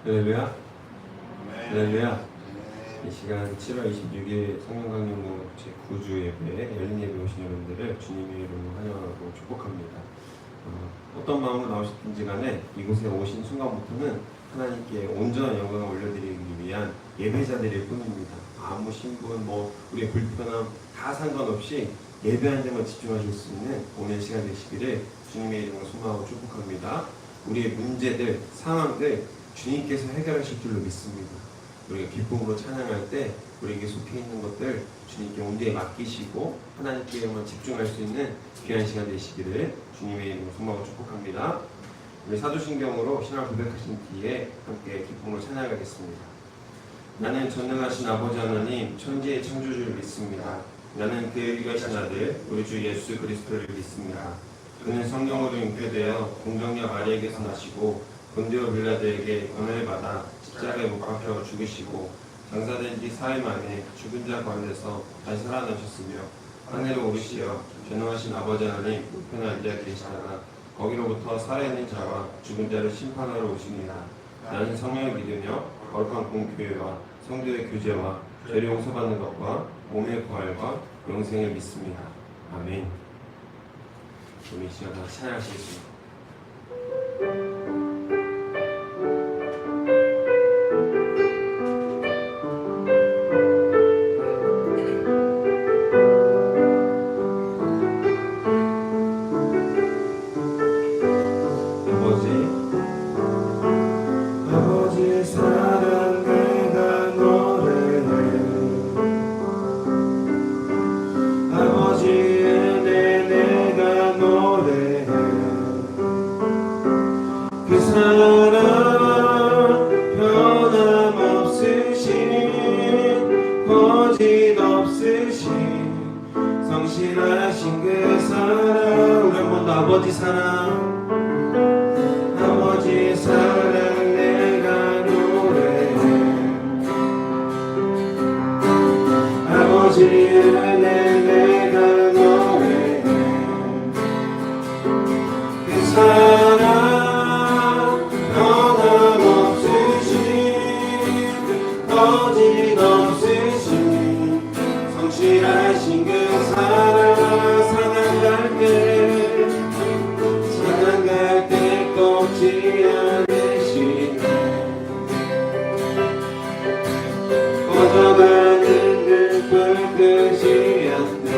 할렐루야. 할렐루야. 이 시간 7월 26일 성령강림부 제9주 예배에 열린 예배 오신 여러분들을 주님의 이름으로 환영하고 축복합니다. 어떤 마음으로 나오셨든지 간에 이곳에 오신 순간부터는 하나님께 온전한 영광을 올려드리기 위한 예배자들일 뿐입니다. 아무 신분, 우리의 불편함 다 상관없이 예배하는 데만 집중하실 수 있는 오늘 시간 되시기를 주님의 이름으로 소망하고 축복합니다. 우리의 문제들, 상황들 주님께서 해결하실 줄로 믿습니다. 우리가 기쁨으로 찬양할 때 우리에게 속해 있는 것들 주님께 온전히 맡기시고 하나님께만 집중할 수 있는 귀한 시간 되시기를 주님의 이름으로 소망하고 축복합니다. 우리 사도신경으로 신앙을 고백하신 뒤에 함께 기쁨으로 찬양하겠습니다. 나는 전능하신 아버지 하나님 천지의 창조주를 믿습니다. 나는 그의 유일하신 아들 우리 주 예수 그리스도를 믿습니다. 그는 성령으로 잉태되어 공정녀 마리아에게서 나시고 본디오 빌라도에게 권한을 받아 십자가에 못 박혀 죽으시고 장사된 지 4일 만에 죽은 자 가운데서 다시 살아나셨으며 하늘로 오르시어 전능하신 아버지 하나님 우편에 앉아 계시다가 거기로부터 살아있는 자와 죽은 자를 심판하러 오십니다. 나는 성령을 믿으며 거룩한 공교회와 성도의 교제와 죄를 용서받는 것과 몸의 부활과 영생을 믿습니다. 아멘. 우리 시간 다 찬양하시겠습니다. 성실하신 그 사랑 우리 한번 더 아버지 사랑 아버지 사랑 내가 노래해 아버지 은혜 내가 노래해 그 사랑 변함없으신 거짓없으신 성실하신 그 사랑 사랑갈 때 꺾지 않으시네 꺼져가는 그 불 끄지 않네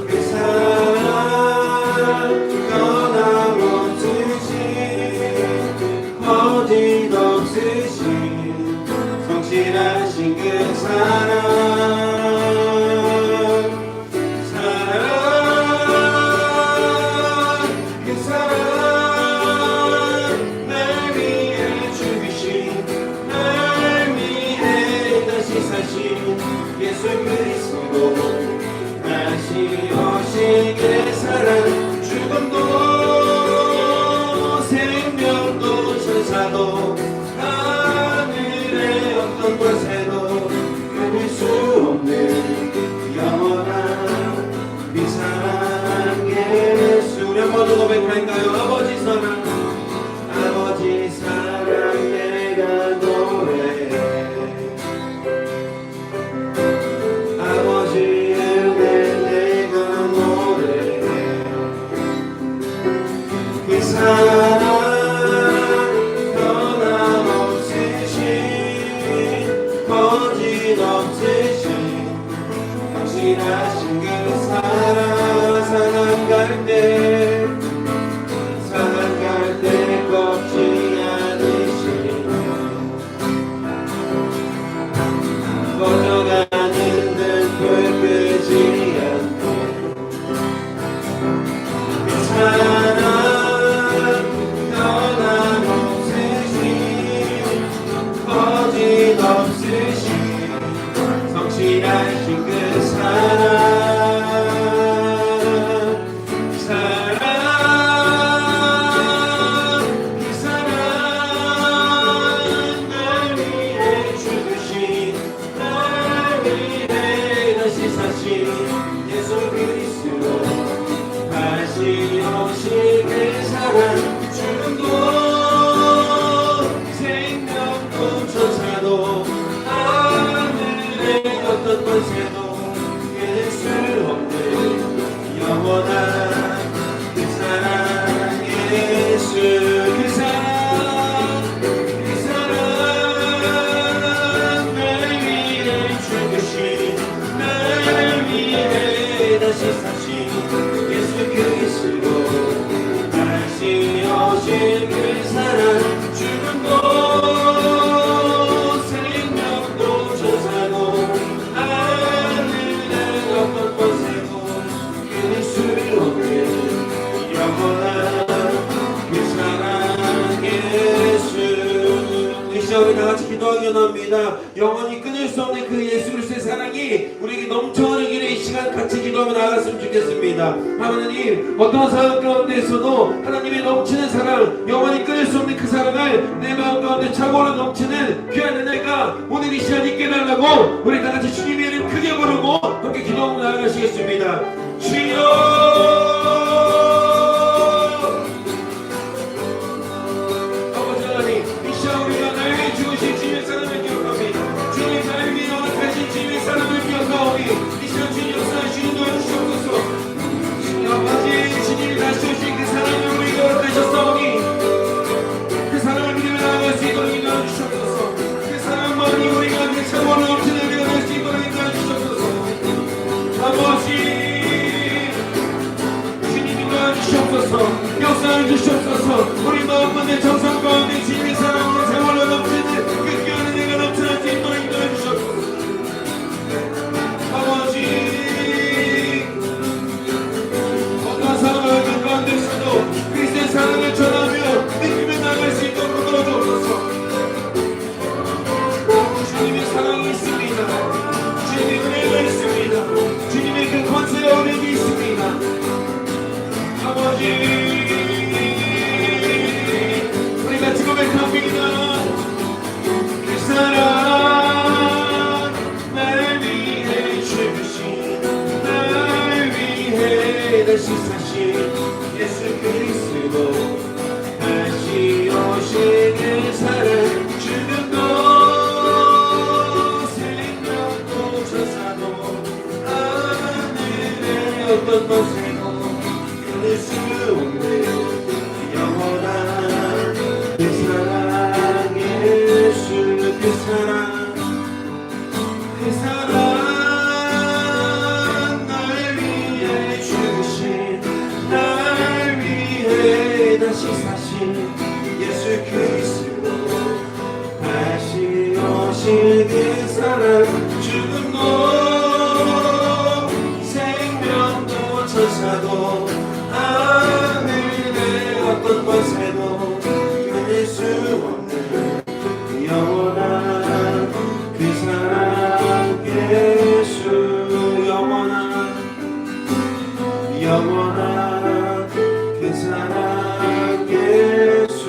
그 사랑 변함없으신 거짓없으신 성실하신 그 사랑 예수 그리스도 다시 오신 그 사랑 죽음도 생명도 천사도 하늘의 어떤 곳에도 끊을 수 없는 영원한 이 사랑 예수 우리 한 번 더 고백할까요? 아버지 사랑 아버지 사랑 내가 노래해 사랑 변함없으신 거짓없으신 확실하신 그 사랑 사랑갈 때 영원한 그 사랑 예수 그 사랑 날 위해 죽으신 날 위해 다시 사신 예수 그리스도 다시 오신 그 사랑 죽음도 생명도 천사도 하늘의 어떤 곳에도 끊을 수 없는 영원한 그 사랑 예수. 이 시간 우리 다같이 기도하기 원합니다. 영원히 끊을 수 없는 그 예수 그리스도의 사랑이 우리에게 넘쳐흐르기를 이 시간 같이 기도하며 나아갔으면 좋겠습니다. 하나님, 어떤 상황 가운데에서도 하나님의 넘치는 사랑, 영원히 끊을 수 없는 그 사랑을 내 마음 가운데 차고로 넘치는 귀한 은혜가 오늘 이 시간 있게 해달라고 우리 다같이 주님의 이름 크게 부르고 함께 기도하며 나아가시겠습니다. 주여 아버지 하나님, 이 시간 우리가 날 위해 죽으신 주님의 사랑을 기억합니다. 주님 날 위해 허락하신 주님의 사랑을 기억하오니 이 시간 주님 역사하시는 도와주시옵소서. 아버지, 주님이 다시 오신 그 사랑을 우리가 허락하셨사오니 그 사랑을 믿으며 나아갈 수 있도록 인도해 주시옵소서. 그 사랑만이 우리가 그 차고로 넘치는 우리가 될 수 있도록 인도해 주시옵소서. 아버지, 주님이 도와주시옵소서. 역사해 주시옵소서. 우리 마음 가운데 정성 가운데 주님의 사랑으로 세월로 넘치는 그 귀한 은혜가 넘쳐날 수 있도록 인도해 주시옵소서. 아버지, 어떤 상황을 그 가운데서도 그리스도의 사랑을 전하며 느끼며 나갈 수 있도록 도와주옵소서. 주님의 사랑이 있습니다. 주님의 은혜가 있습니다. 주님의 그 권세와 은혜가 있습니다. 아버지, 우리가 지금 고백합니다. 그 사랑 날 위해 죽으신 날 위해 다시 사신 예수 그리스도 다시 오신 그 사랑 죽음도 생명도 천사도 하늘의 어떤 곳에도 끊을 수 없는 영원한 그 사랑 예수 그 사랑 그 사랑 날 위해 죽으신 날 위해 다시 사신 예수 그리스도 다시 오신 그 사랑 죽음도 생명도 천사도 하늘의 어떤 곳에도 끊을 수 없는 영원한 그 사랑 예수 영원한 그 사랑 예수.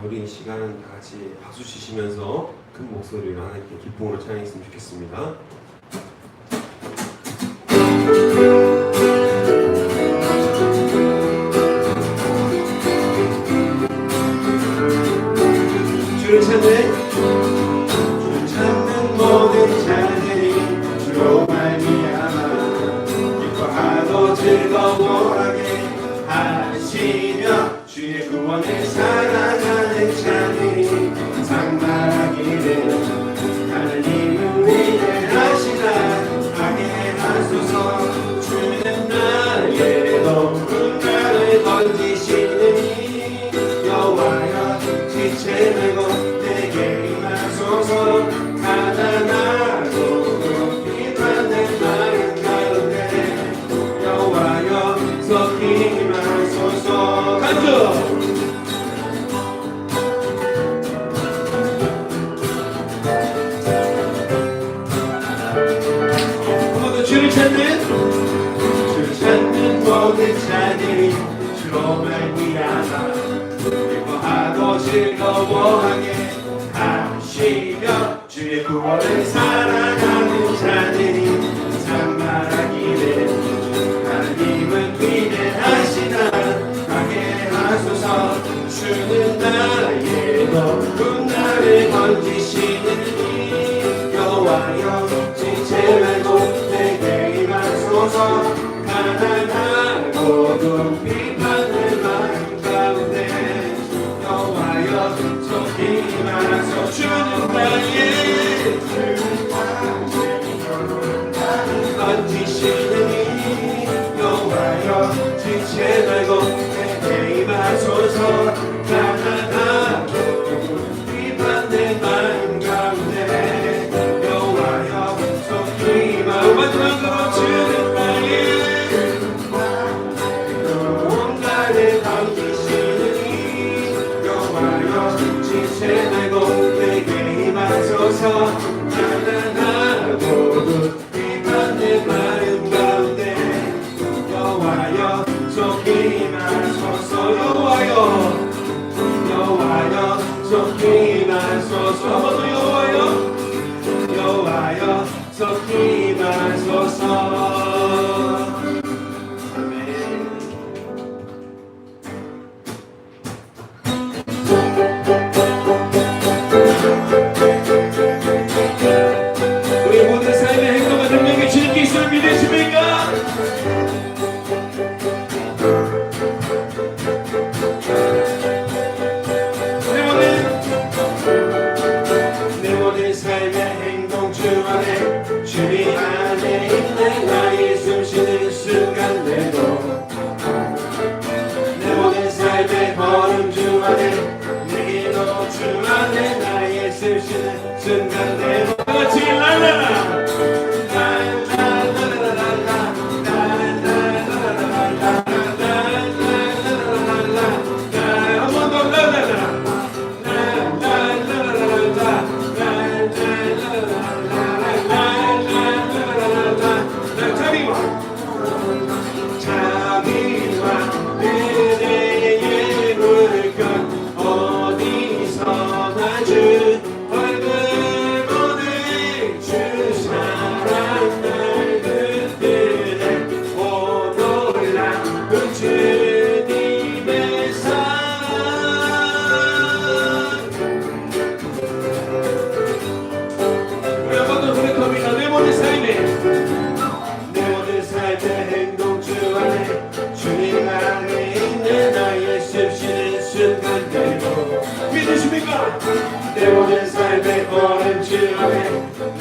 우리 이 시간은 다 같이 박수 치시면서 큰 목소리로 하나님께 기쁨으로 찬양했으면 좋겠습니다. 주를 찾는 모든 자들이 주로 말미암아 기뻐하고 즐거워하게 하시며 주의 구원을 사랑하는 자들이 상말하기를 하나님은 위대하시다 하게 하소서. 주는 나의 높은 나를 던지시느니 여호와여 지체 말고 내게 임하소서. 가난하고 비판된 마음 가운데 여호와여 속히 임하소서. 간주 주를 찾는 모든 자들이 주로 말미암아 기뻐하고 즐거워하게 하시며 주의 구원을 사랑하는 자들이 상말하기를 하나님은 위대하시다 하게 하소서. 주는 나의 높은 나를 건지시는 이 여호와여 지체 말고 내게 임하소서 가난하고 높이 받는 마음 가운데 여호와여 속히 임하소서 주는 나의 건지시는 이 여호와여 지체 말고 내게 임하소서 가난하고 비판된 마음 가운데 여호와여 속히 임하소서 마지막으로 주는 나의 온갖을 건지시는 이 여호와여 지체 말고 내게 임하소서 가난하고 비판된 마음 가운데 여호와여 속히 임하소서 여호와여 여호와여 속히 임하소서 한 번 더 여호와여 여호와여 속히 임하소서 아멘. 우리 모든 삶의 행동과 능력이 주님께 있음을 믿으십니까? 내 모든 삶의 행동 주 안에 주님 안에 있는 나의 숨쉬는 순간들도 내 모든 삶의 걸음 주 안에 내 기도 주 안에 나의 숨쉬는 순간들도 같이 랄라라 내 모든 삶의 걸음 주 안에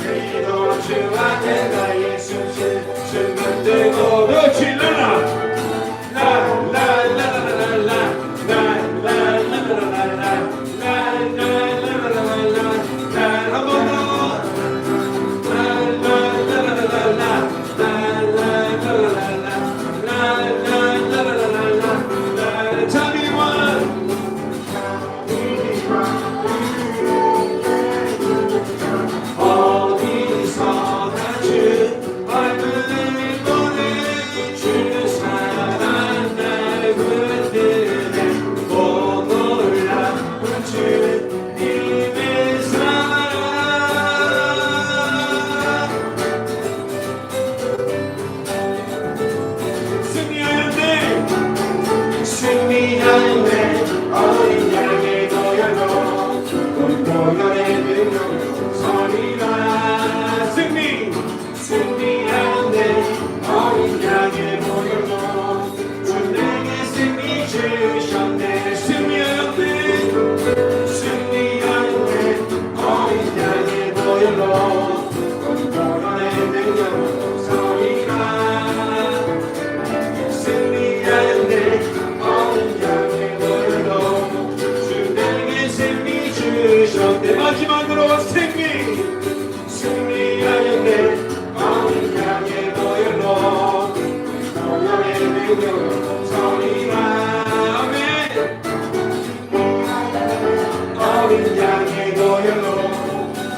내 기도 주 안에 나의 숨쉬는 순간들도 그렇지 랄라 라라라라라라 라라라라라라 라라라라라라 한 번 더 라라라라라라 라라라라라라 라라라라라라 자비와 어디서나 주 얼굴을 보는 주 사랑 날 붙드네 오 놀라운 주님의 사랑 승리하였네 승리하였네 어린 양의 도열로 공포연의 능력으로 서리라 승리하였네 어린 양의 도열로 주 내게 승리 주셨네 승리하였네 어린 양의 도열로 공포연의 능력으로 서리라 승리하였네 어린 양의 도열로 주 내게 승리 주셨네 마지막으로 승리하였네 어린 양의 보혈로 보혈의 능력으로 서리라 아멘 어린 양의 보혈로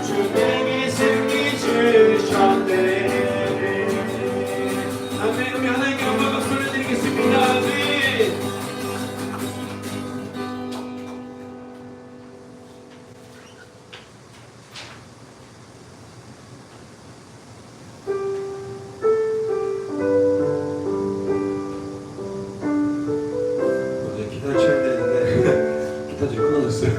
주 내게 승리 주셨네 아멘 우리 하나님께 영광 박수를 드리겠습니다 아멘 어제 기타 쳐야 되는데 기타 좀 끊어졌어요.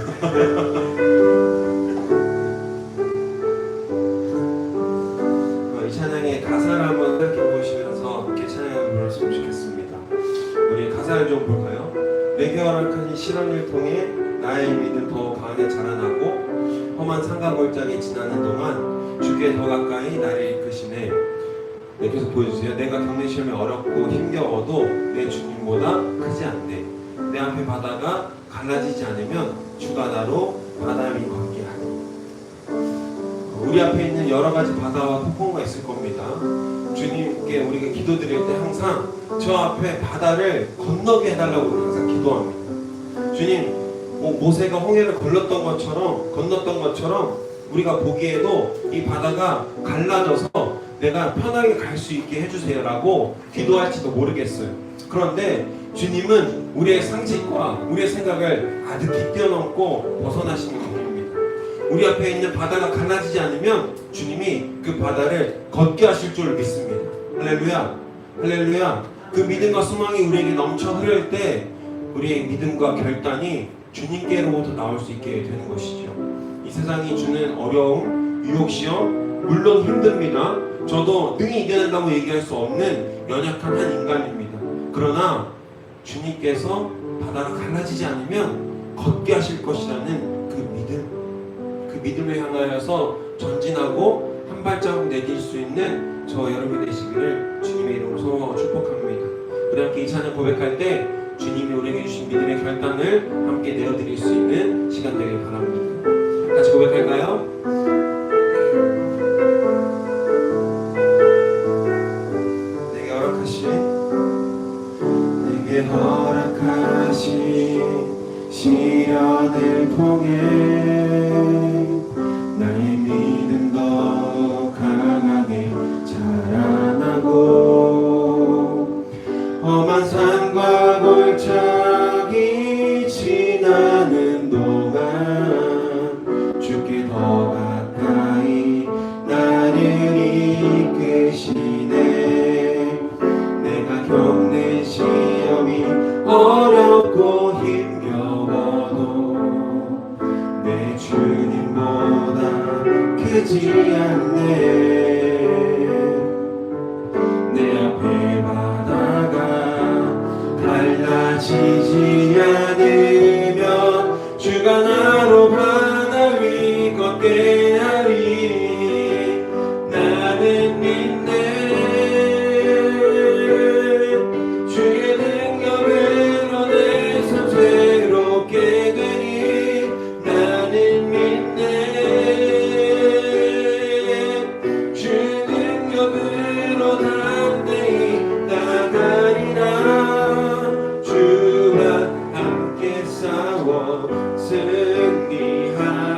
이 찬양의 가사를 한번 생각해 보시면서 함께 찬양을 불렀으면 좋겠습니다. 우리 가사를 좀 볼까요? 내게 허락하신 실험을 통해 나의 믿음 더 강하게 자라나고 험한 산과골짜기 지나는 동안 주께 더 가까이 나를 이끄시네. 네, 계속 보여주세요. 내가 겪는 시험이 어렵고 힘겨워도 내 주님보다 크지 않네. 내 앞에 바다가 갈라지지 않으면 주가 나로 바다 위 걷게 하니. 우리 앞에 있는 여러 가지 바다와 폭풍과 있을 겁니다. 주님께 우리가 기도드릴 때 항상 저 앞에 바다를 건너게 해달라고 항상 기도합니다. 주님, 모세가 홍해를 건넜던 것처럼 우리가 보기에도 이 바다가 갈라져서 내가 편하게 갈 수 있게 해주세요라고 기도할지도 모르겠어요. 그런데 주님은 우리의 상식과 우리의 생각을 아득히 뛰어넘고 벗어나시는 분입니다. 우리 앞에 있는 바다가 갈라지지 않으면 주님이 그 바다를 걷게 하실 줄 믿습니다. 할렐루야, 할렐루야. 그 믿음과 소망이 우리에게 넘쳐 흐를 때 우리의 믿음과 결단이 주님께로부터 나올 수 있게 되는 것이죠. 이 세상이 주는 어려움, 유혹시험 물론 힘듭니다. 저도 능히 이겨낸다고 얘기할 수 없는 연약한 한 인간입니다. 그러나 주님께서 바다가 갈라지지 않으면 걷게 하실 것이라는 그 믿음을 향하여서 전진하고 한 발자국 내딜 수 있는 저 여러분이 되시기를 주님의 이름으로 축복합니다. 우리 함께 이 찬양 고백할 때 주님이 우리에게 주신 믿음의 결단을 함께 내어드릴 수 있는 시간 되길 바랍니다. 같이 고백할까요? 내게 허락하신 시련을 통해 나의 믿음 더 강하게 자라나고 험한 산과 골짜기 지나는 동안 주께 더 가까이 나를 이끄시네. 내가 겪는 시험이 어렵고 힘겨워도 내 주님보다 크지 않네. 내 앞에 바다가 갈라지지 않으면 주가 나로 바다 위 걷게 하리. 나는 믿네. 주의 능력으로 내 삶 새롭게 되니. 나는 믿네. 주의 능력으로 담대히 나가리라. 주와 함께 싸워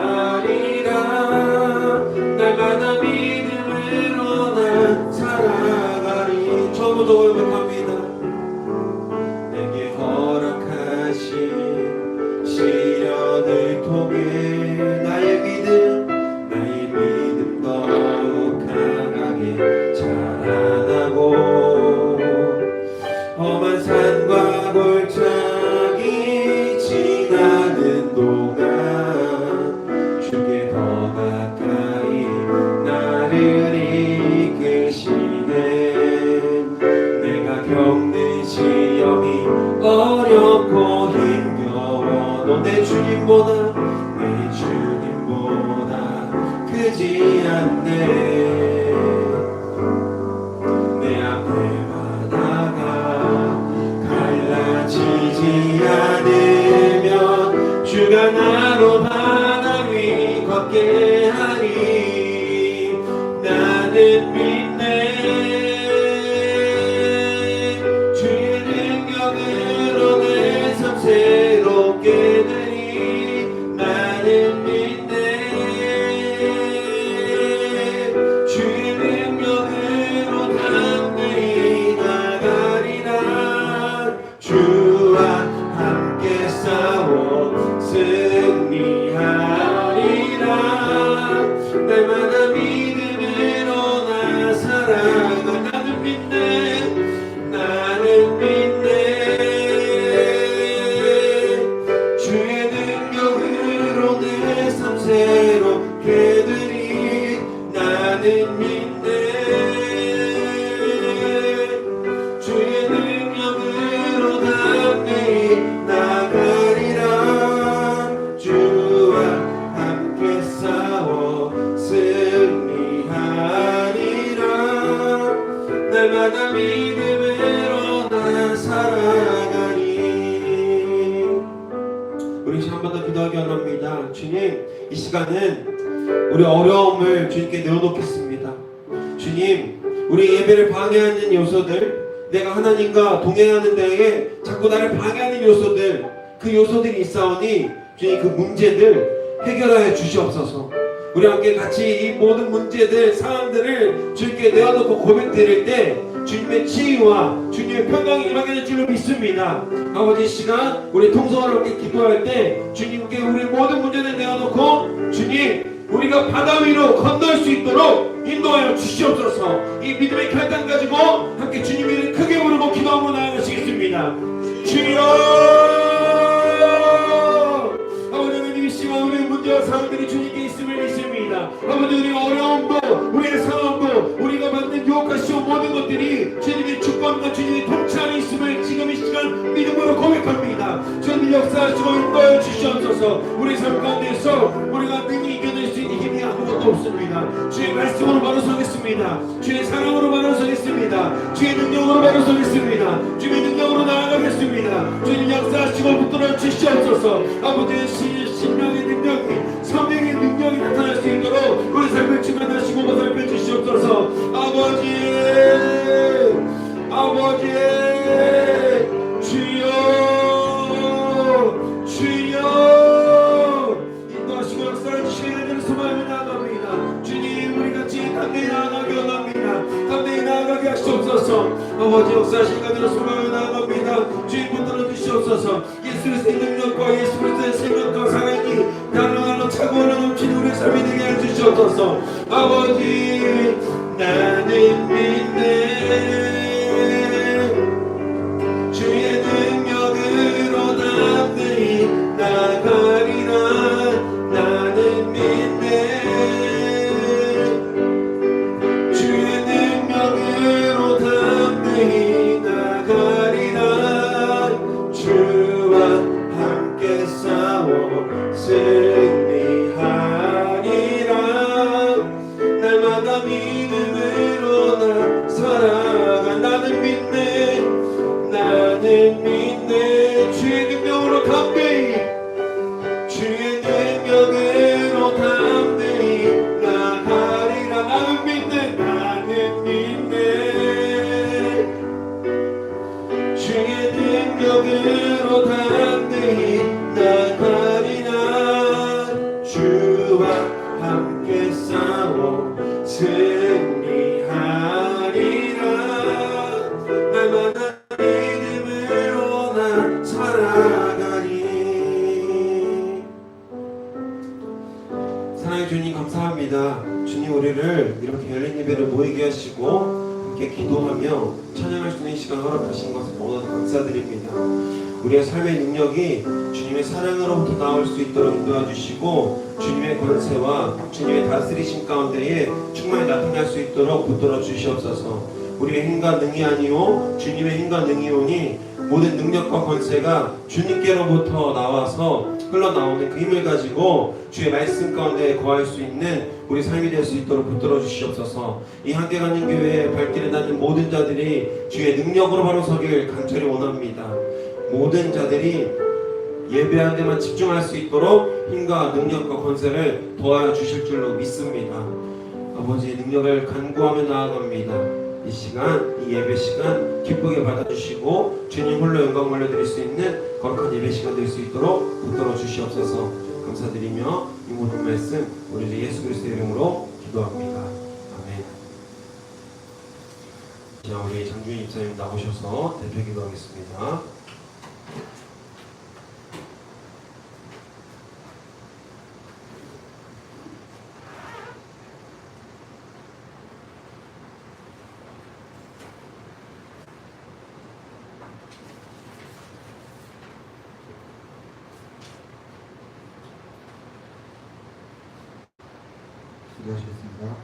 승리하리라. 날마다 믿음으로 난 살아가리. 처음부터 고백합니다. 내게 허락하신 시련을 통해 나의 믿음 더욱 강하게 자라나고 험한 산과 골짜기 지나는 동안 주께 더 가까이 나를 이끄시네. 내가 겪는 시험이 어렵고 힘겨워도 내 주님보다 크지 않네. 내 앞에 바다가 갈라지지 않으면 주가 나로 바다 위 걷게 하리. 나는 믿네. 주의 능력으로 내 삶 새롭게 되니. 나는 믿네. 주의 능력으로 담대히 나가리라. 주와 함께 싸워 승리하리라. 새롭게 되리. 나는 믿네. 주의 능력으로 담대히 나가리라. 주와 함께 싸워 승리하리라. 날마다 믿음으로 나 살아가리. 우리 한 번 더 기도하기 원합니다. 주님, 이 시간은 우리 어려움을 주님께 내어놓겠습니다. 주님, 우리 예배를 방해하는 요소들, 내가 하나님과 동행하는 데에 자꾸 나를 방해하는 요소들, 그 요소들이 있사오니 주님 그 문제들 해결하여 주시옵소서. 우리 함께 같이 이 모든 문제들, 상황들을 주님께 내어놓고 고백드릴 때 주님의 지혜와 주님의 평강이 임하게 될 줄로 믿습니다. 아버지, 이 시간 우리 통성을 함께 기도할 때 주님께 우리 모든 문제를 내어놓고 주님, 우리가 바다 위로 건널 수 있도록 인도하여 주시옵소서. 이 믿음의 결단 가지고 함께 주님 이름 크게 부르고 기도하고 나아가시겠습니다. 주여! 아버지 하나님, 이 시간 우리의 문제와 상황들이 주님께 있음을 믿습니다. 아버지, 우리의 어려움도 우리의 상황도 우리가 받는 유혹하시오 모든 것들이 주님의 주권과 주님의 통치 안에 있음을 지금 이 시간 믿음으로 고백합니다. 주님 역사하시고 인도하여 주시옵소서. 우리 삶 가운데서 우리가 능히 이겨낼 수 있는 힘이 아무것도 없습니다. 주의 말씀으로 바로 서겠습니다. 주의 사랑으로 바로 서겠습니다. 주의 능력으로 바로 서겠습니다. 주의 능력으로 나아가겠습니다. 주님 역사하시고 붙들어 주시옵소서. 아버지의 신령의 능력이, 성령의 능력이 나타날 수 있도록 우리 삶을 주관하시고 보살펴 주시옵소서. 아버지, 아버지, 주여, 주여, 인도하시고 역사를 주시는 하나님을 소망하며 나아갑니다. 주님, 우리 같이 담대히 나아가기 원합니다. 담대히 나아가게 하시옵소서. 아버지, 역사하시는 하나님을 소망하며 나아갑니다. 주님 붙들어 주시옵소서. 예수 그리스도의 능력과 예수 그리스도의 생명과 사랑이 나로 차고 넘치는 우리의 삶이 되게 해주시옵소서. 아버지, 나는 믿네. 주의 능력으로 담대히 나가리라. 나는 믿네. 주의 능력으로 담대히 나가리라. 주와 함께 싸워 승리하리라. 날마다 믿음으로 나 살아가. 나는 믿네. 나는 믿네. 주의 능력으로 담대히, 주의 능력으로 담대히 나가리라. 나는 믿네. 나는 믿네. 주의 능력으로 담대히 나가리라. 주와 함께 싸워 승리하리라. 날마다 믿음으로 나 살아가리. 사랑의 주님, 감사합니다. 주님, 우리를 이렇게 열린 예배를 모이게 하시고 함께 기도하며 찬양할 수 있는 시간 허락하신 것을 너무나도 감사드립니다. 우리의 삶의 능력이 주님의 사랑으로부터 나올 수 있도록 인도해 주시고 주님의 권세와 주님의 다스리심 가운데에 충만히 나타날 수 있도록 붙들어 주시옵소서. 우리의 힘과 능이 아니오 주님의 힘과 능이오니 모든 능력과 권세가 주님께로부터 나와서 흘러나오는 그 힘을 가지고 주의 말씀 가운데 거할 수 있는 우리 삶이 될 수 있도록 붙들어 주시옵소서. 이 함께가는 교회에 발길을 닿는 모든 자들이 주의 능력으로 바로 서길 간절히 원합니다. 모든 자들이 예배하는 데만 집중할 수 있도록 힘과 능력과 권세를 더하여 주실 줄로 믿습니다. 아버지의 능력을 간구하며 나아갑니다. 이 시간, 이 예배 시간 기쁘게 받아주시고 주님 홀로 영광 올려드릴 수 있는 거룩한 예배 시간 될 수 있도록 붙들어 주시옵소서. 감사드리며 이 모든 말씀 우리 주 예수 그리스도의 이름으로 기도합니다. 아멘. 자, 우리 장주인 입사님 나오셔서 대표 기도하겠습니다. 기도하시겠습니다.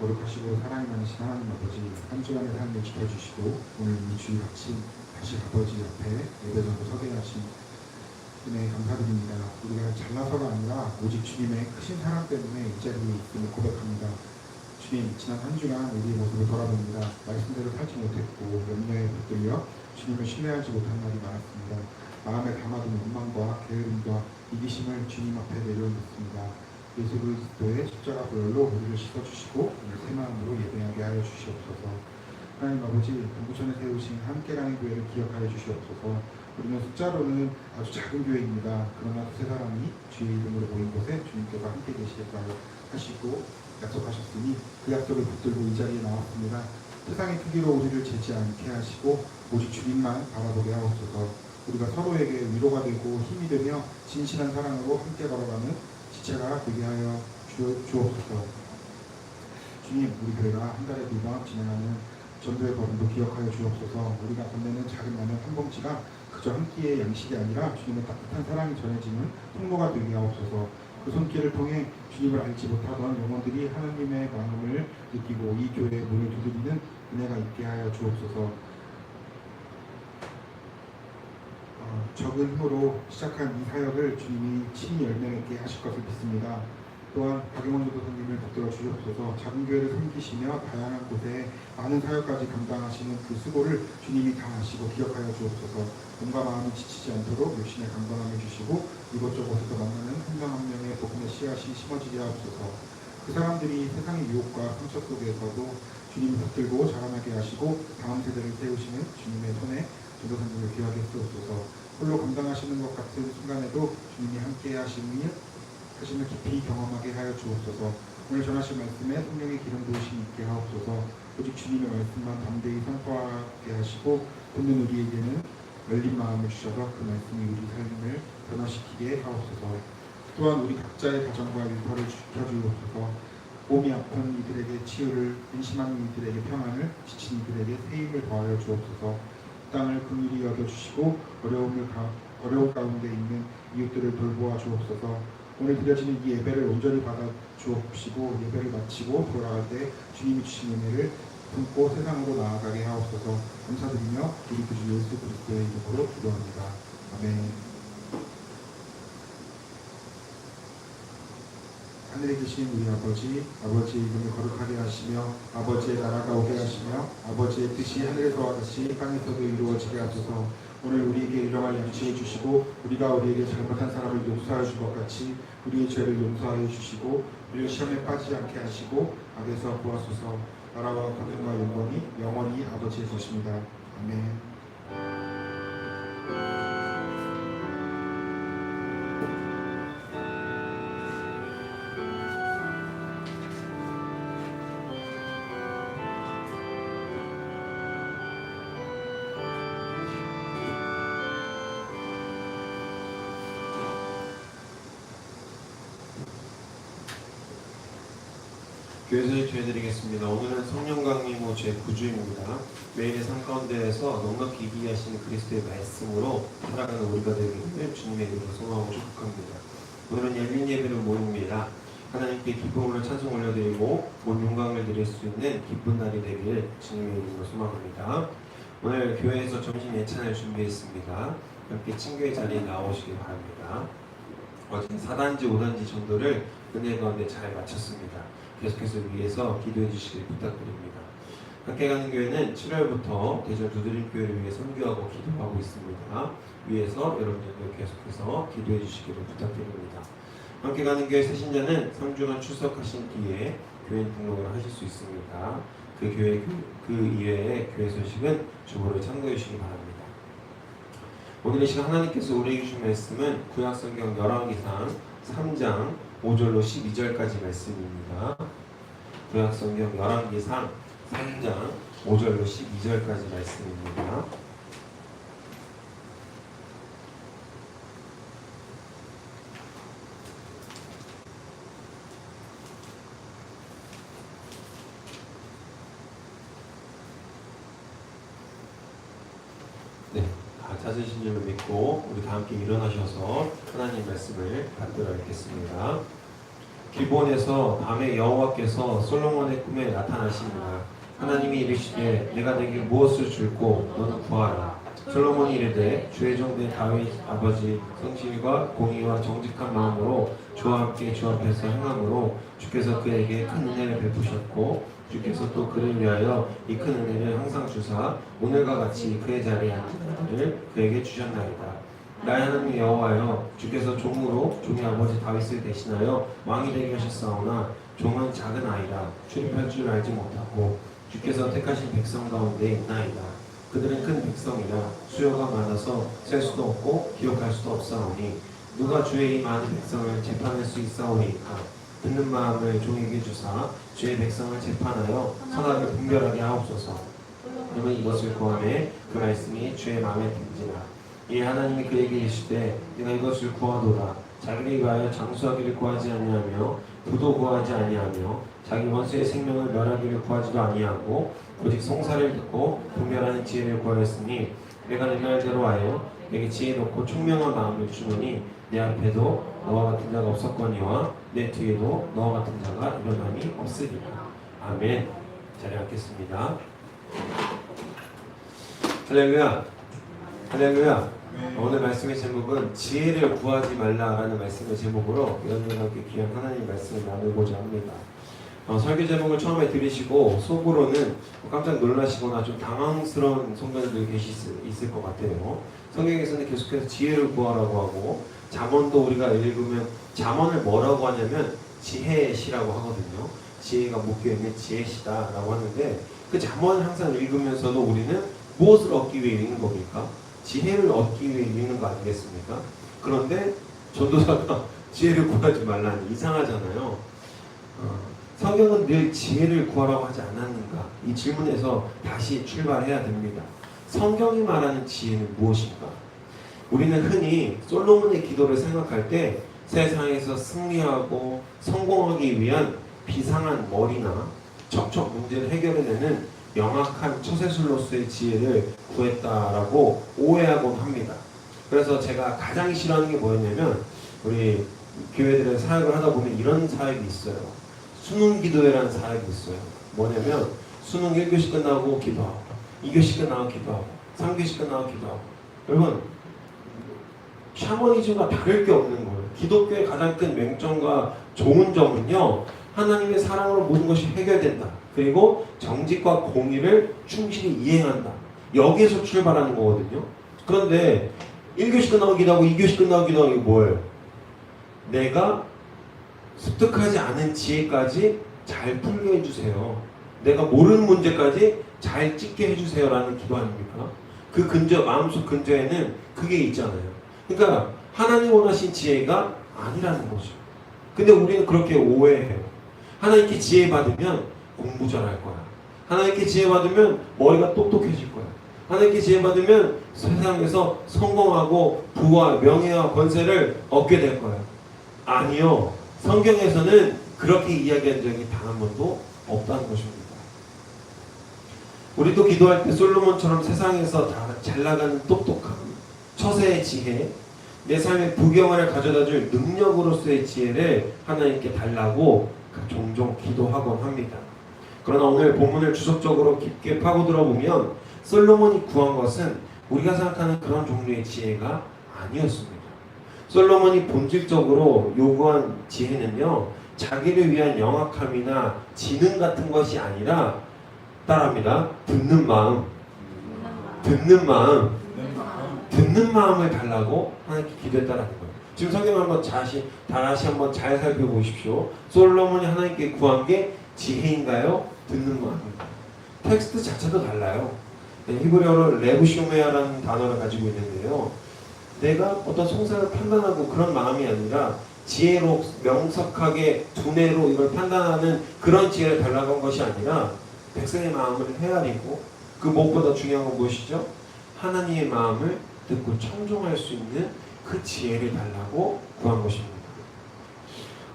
거룩하시고 사랑이 많으신 하나님 아버지, 한 주간의 삶을 지켜주시고 오늘 이 주일 아침 다시 아버지 앞에 예배전으로 서게 하신 은혜에 감사드립니다. 우리가 잘나서가 아니라 오직 주님의 크신 사랑 때문에 이 자리에 있음을 고백합니다. 주님, 지난 한 주간 우리의 모습을 돌아봅니다. 말씀대로 살지 못했고 염려에 붙들려 주님을 신뢰하지 못한 날이 많았습니다. 마음에 담아둔 원망과 게으름과 이기심을 주님 앞에 내려놓습니다. 예수 그리스도의 십자가 보혈로 우리를 씻어주시고 오늘 새 마음으로 예배하게 하여 주시옵소서. 하나님 아버지, 동부천에 세우신 함께라는 교회를 기억하여 주시옵소서. 우리는 숫자로는 아주 작은 교회입니다. 그러나 두세 사람이 주의 이름으로 모인 곳에 주님께서 함께 계시겠다고 하시고 약속하셨으니 그 약속을 붙들고 이 자리에 나왔습니다. 세상의 크기로 우리를 재지 않게 하시고 오직 주님만 바라보게 하옵소서. 우리가 서로에게 위로가 되고 힘이 되며 진실한 사랑으로 함께 걸어가는 지체가 되게 하여 주옵소서. 주님, 우리 교회가 한 달에 2번 진행하는 전도의 걸음도 기억하여 주옵소서. 우리가 건네는 작은 라면 한 봉지가 그저 한 끼의 양식이 아니라 주님의 따뜻한 사랑이 전해지는 통로가 되게 하옵소서. 그 손길을 통해 주님을 알지 못하던 영혼들이 하나님의 마음을 느끼고 이 교회의 문을 두드리는 은혜가 있게 하여 주옵소서. 적은 힘으로 시작한 이 사역을 주님이 친히 열매맺게 하실 것을 믿습니다. 또한 박영원 교도사님을 붙들어 주시옵소서. 작은 교회를 섬기시며 다양한 곳에 많은 사역까지 감당하시는 그 수고를 주님이 다 아시고 기억하여 주옵소서. 몸과 마음이 지치지 않도록 육신의 강건함을 주시고 이곳저곳에서 만나는 한 명 한 명의 복음의 씨앗이 심어지게 하옵소서. 그 사람들이 세상의 유혹과 상처 속에서도 주님을 붙들고 자라나게 하시고 다음 세대를 세우시는 주님의 손에 교도사님을 귀하게 쓰옵소서. 홀로 감당하시는 것 같은 순간에도 주님이 함께 하심을 깊이 경험하게 하여 주옵소서. 오늘 전하신 말씀에 성령의 기름 부으심이 있게 하옵소서. 오직 주님의 말씀만 담대히 선포하게 하시고 듣는 우리에게는 열린 마음을 주셔서 그 말씀이 우리 삶을 변화시키게 하옵소서. 또한 우리 각자의 가정과 일터를 지켜주옵소서. 몸이 아픈 이들에게 치유를, 근심하는 이들에게 평안을, 지친 이들에게 새 힘을 더하여 주옵소서. 땅을 긍휼히 여겨주시고 어려움 가운데 있는 이웃들을 돌보아 주옵소서. 오늘 드려지는 이 예배를 온전히 받아 주옵시고 예배를 마치고 돌아갈 때 주님이 주신 은혜를 품고 세상으로 나아가게 하옵소서. 감사드리며 우리 구주 예수 그리스도의 이름으로 기도합니다. 아멘. 하늘에 계신 우리 아버지, 아버지의 이름을 거룩하게 하시며 아버지의 나라가 오게 하시며 아버지의 뜻이 하늘에서와 같이 땅에서도 이루어지게 하소서. 오늘 우리에게 일용할 양식을 주시고 우리가 우리에게 잘못한 사람을 용서하여 준 것 같이 우리의 죄를 용서하여 주시고 우리를 시험에 빠지지 않게 하시고 악에서 구하소서. 나라와 권능과 영광이 영원히 아버지의 것입니다. 아멘. 교회에서 기도해드리겠습니다. 오늘은 성령 강림후 제9주입니다. 매일의 삶 가운데에서 넉넉히 이기하신 그리스도의 말씀으로 살아가는 우리가 되기를 주님의 이름으로 소망하고 축복합니다. 오늘은 열린 예배를 모입니다. 하나님께 기쁨으로 찬송 올려드리고 온 영광을 드릴 수 있는 기쁜 날이 되길 주님의 이름으로 소망합니다. 오늘 교회에서 점심 예찬을 준비했습니다. 함께 친교의 자리에 나오시기 바랍니다. 어제 4단지 5단지 전도를 은혜 가운데 잘 마쳤습니다. 계속해서 위해서 기도해 주시길 부탁드립니다. 함께 가는 교회는 7월부터 대전 두드림교회를 위해 선교하고 기도하고 있습니다. 위에서 여러분들도 계속해서 기도해 주시기를 부탁드립니다. 함께 가는 교회 세신자는 3주간 출석하신 뒤에 교인 등록을 하실 수 있습니다. 그 이외의 교회 소식은 주보를 참고해 주시기 바랍니다. 오늘 이 시간 하나님께서 우리에게 주신 말씀은 구약성경 열왕기상 3장 5절로 12절까지 말씀입니다. 구약성경 열왕기상 3장 5절로 12절까지 말씀입니다. 네, 찾으신 줄을 믿고 우리 다 함께 일어나셔서 하나님 말씀을 받들어 읽겠습니다. 길본에서 밤에 여호와께서 솔로몬의 꿈에 나타나시니라. 하나님이 이르시되 내가 네게 무엇을 줄고 너는 구하라. 솔로몬이 이르되 주의 종된 다윗 아버지 성실과 공의와 정직한 마음으로 주와 함께 주 앞에서 행함으로 주께서 그에게 큰 은혜를 베푸셨고 주께서 또 그를 위하여 이 큰 은혜를 항상 주사 오늘과 같이 그의 자리에 앉은 자를 그에게 주셨나이다. 나의 하나님 여호와여, 주께서 종으로 종의 아버지 다윗을 대신하여 왕이 되게 하셨사오나 종은 작은 아이라 출입할 줄 알지 못하고 주께서 택하신 백성 가운데 있나이다. 그들은 큰 백성이라 수요가 많아서 셀 수도 없고 기록할 수도 없사오니 누가 주의 이 많은 백성을 재판할 수 있사오니까. 듣는 마음을 종에게 주사 주의 백성을 재판하여 선악을 분별하게 하옵소서. 그러면 이것을 구하매 그 말씀이 주의 마음에 든지라. 이 하나님이 그에게 이르시되 네가 이것을 구하도다. 자기를 위하여 장수하기를 구하지 아니하며 부도 구하지 아니하며 자기 원수의 생명을 멸하기를 구하지도 아니하고 오직 송사를 듣고 분별하는 지혜를 구하였으니 내가 내 말대로 하여 내게 지혜 놓고 총명한 마음을 주노니 내 앞에도 너와 같은 자가 없었거니와 내 뒤에도 너와 같은 자가 일어남이 없으리라. 아멘. 자리 앉겠습니다. 할렐루야. 할렐루야. 오늘 말씀의 제목은 지혜를 구하지 말라라는 말씀의 제목으로 여러분과 함께 귀한 하나님 말씀을 나누고자 합니다. 설교 제목을 처음에 들으시고 속으로는 깜짝 놀라시거나 좀 당황스러운 성도님들 있을 것 같아요. 성경에서는 계속해서 지혜를 구하라고 하고 잠언도 우리가 읽으면 잠언을 뭐라고 하냐면 지혜시라고 하거든요. 지혜가 묶여있는 지혜시다라고 하는데 그 잠언을 항상 읽으면서도 우리는 무엇을 얻기 위해 읽는 겁니까? 지혜를 얻기 위해 읽는 거 아니겠습니까? 그런데 전도사가 지혜를 구하지 말라니 이상하잖아요. 성경은 늘 지혜를 구하라고 하지 않았는가? 이 질문에서 다시 출발해야 됩니다. 성경이 말하는 지혜는 무엇인가? 우리는 흔히 솔로몬의 기도를 생각할 때 세상에서 승리하고 성공하기 위한 비상한 머리나 척척 문제를 해결해내는 영악한 처세술로서의 지혜를 구했다라고 오해하곤 합니다. 그래서 제가 가장 싫어하는 게 뭐였냐면 우리 교회들의 사역을 하다 보면 이런 사역이 있어요. 수능 기도회라는 사역이 있어요. 뭐냐면 수능 1교시 끝나고 기도하고 2교시 끝나고 기도하고 3교시 끝나고 기도하고. 여러분 샤머니즘과 다를 게 없는 거예요. 기독교의 가장 큰 맹점과 좋은 점은요, 하나님의 사랑으로 모든 것이 해결된다. 그리고 정직과 공의를 충실히 이행한다. 여기에서 출발하는 거거든요. 그런데 1교시 끝나고 기도하고 2교시 끝나고 기도하고 이게 뭐예요? 내가 습득하지 않은 지혜까지 잘 풀게 해주세요. 내가 모르는 문제까지 잘 찍게 해주세요 라는 기도 아닙니까? 그 근저, 마음속 근저에는 그게 있잖아요. 그러니까 하나님 원하신 지혜가 아니라는 거죠. 근데 우리는 그렇게 오해해요. 하나님께 지혜 받으면 공부 잘할 거야. 하나님께 지혜 받으면 머리가 똑똑해질 거야. 하나님께 지혜 받으면 세상에서 성공하고 부와 명예와 권세를 얻게 될 거야. 아니요. 성경에서는 그렇게 이야기한 적이 단 한 번도 없다는 것입니다. 우리도 기도할 때 솔로몬처럼 세상에서 다 잘 나가는 똑똑함, 처세의 지혜, 내 삶에 부경화를 가져다줄 능력으로서의 지혜를 하나님께 달라고 종종 기도하곤 합니다. 그러나 오늘 본문을 주석적으로 깊게 파고들어 보면 솔로몬이 구한 것은 우리가 생각하는 그런 종류의 지혜가 아니었습니다. 솔로몬이 본질적으로 요구한 지혜는요, 자기를 위한 영악함이나 지능 같은 것이 아니라 따라합니다. 듣는 마음을 달라고 하나님께 기도했다라는 거예요. 지금 성경 한번 다시 한번 잘 살펴보십시오. 솔로몬이 하나님께 구한 게 지혜인가요? 듣는 마음인가요? 텍스트 자체도 달라요. 히브리어로 레브쇼메아라는 단어를 가지고 있는데요. 내가 어떤 송사를 판단하고 그런 마음이 아니라 지혜로 명석하게 두뇌로 이걸 판단하는 그런 지혜를 달라고 한 것이 아니라 백성의 마음을 헤아리고 그 무엇보다 중요한 건 무엇이죠? 하나님의 마음을 듣고 청종할 수 있는 그 지혜를 달라고 구한 것입니다.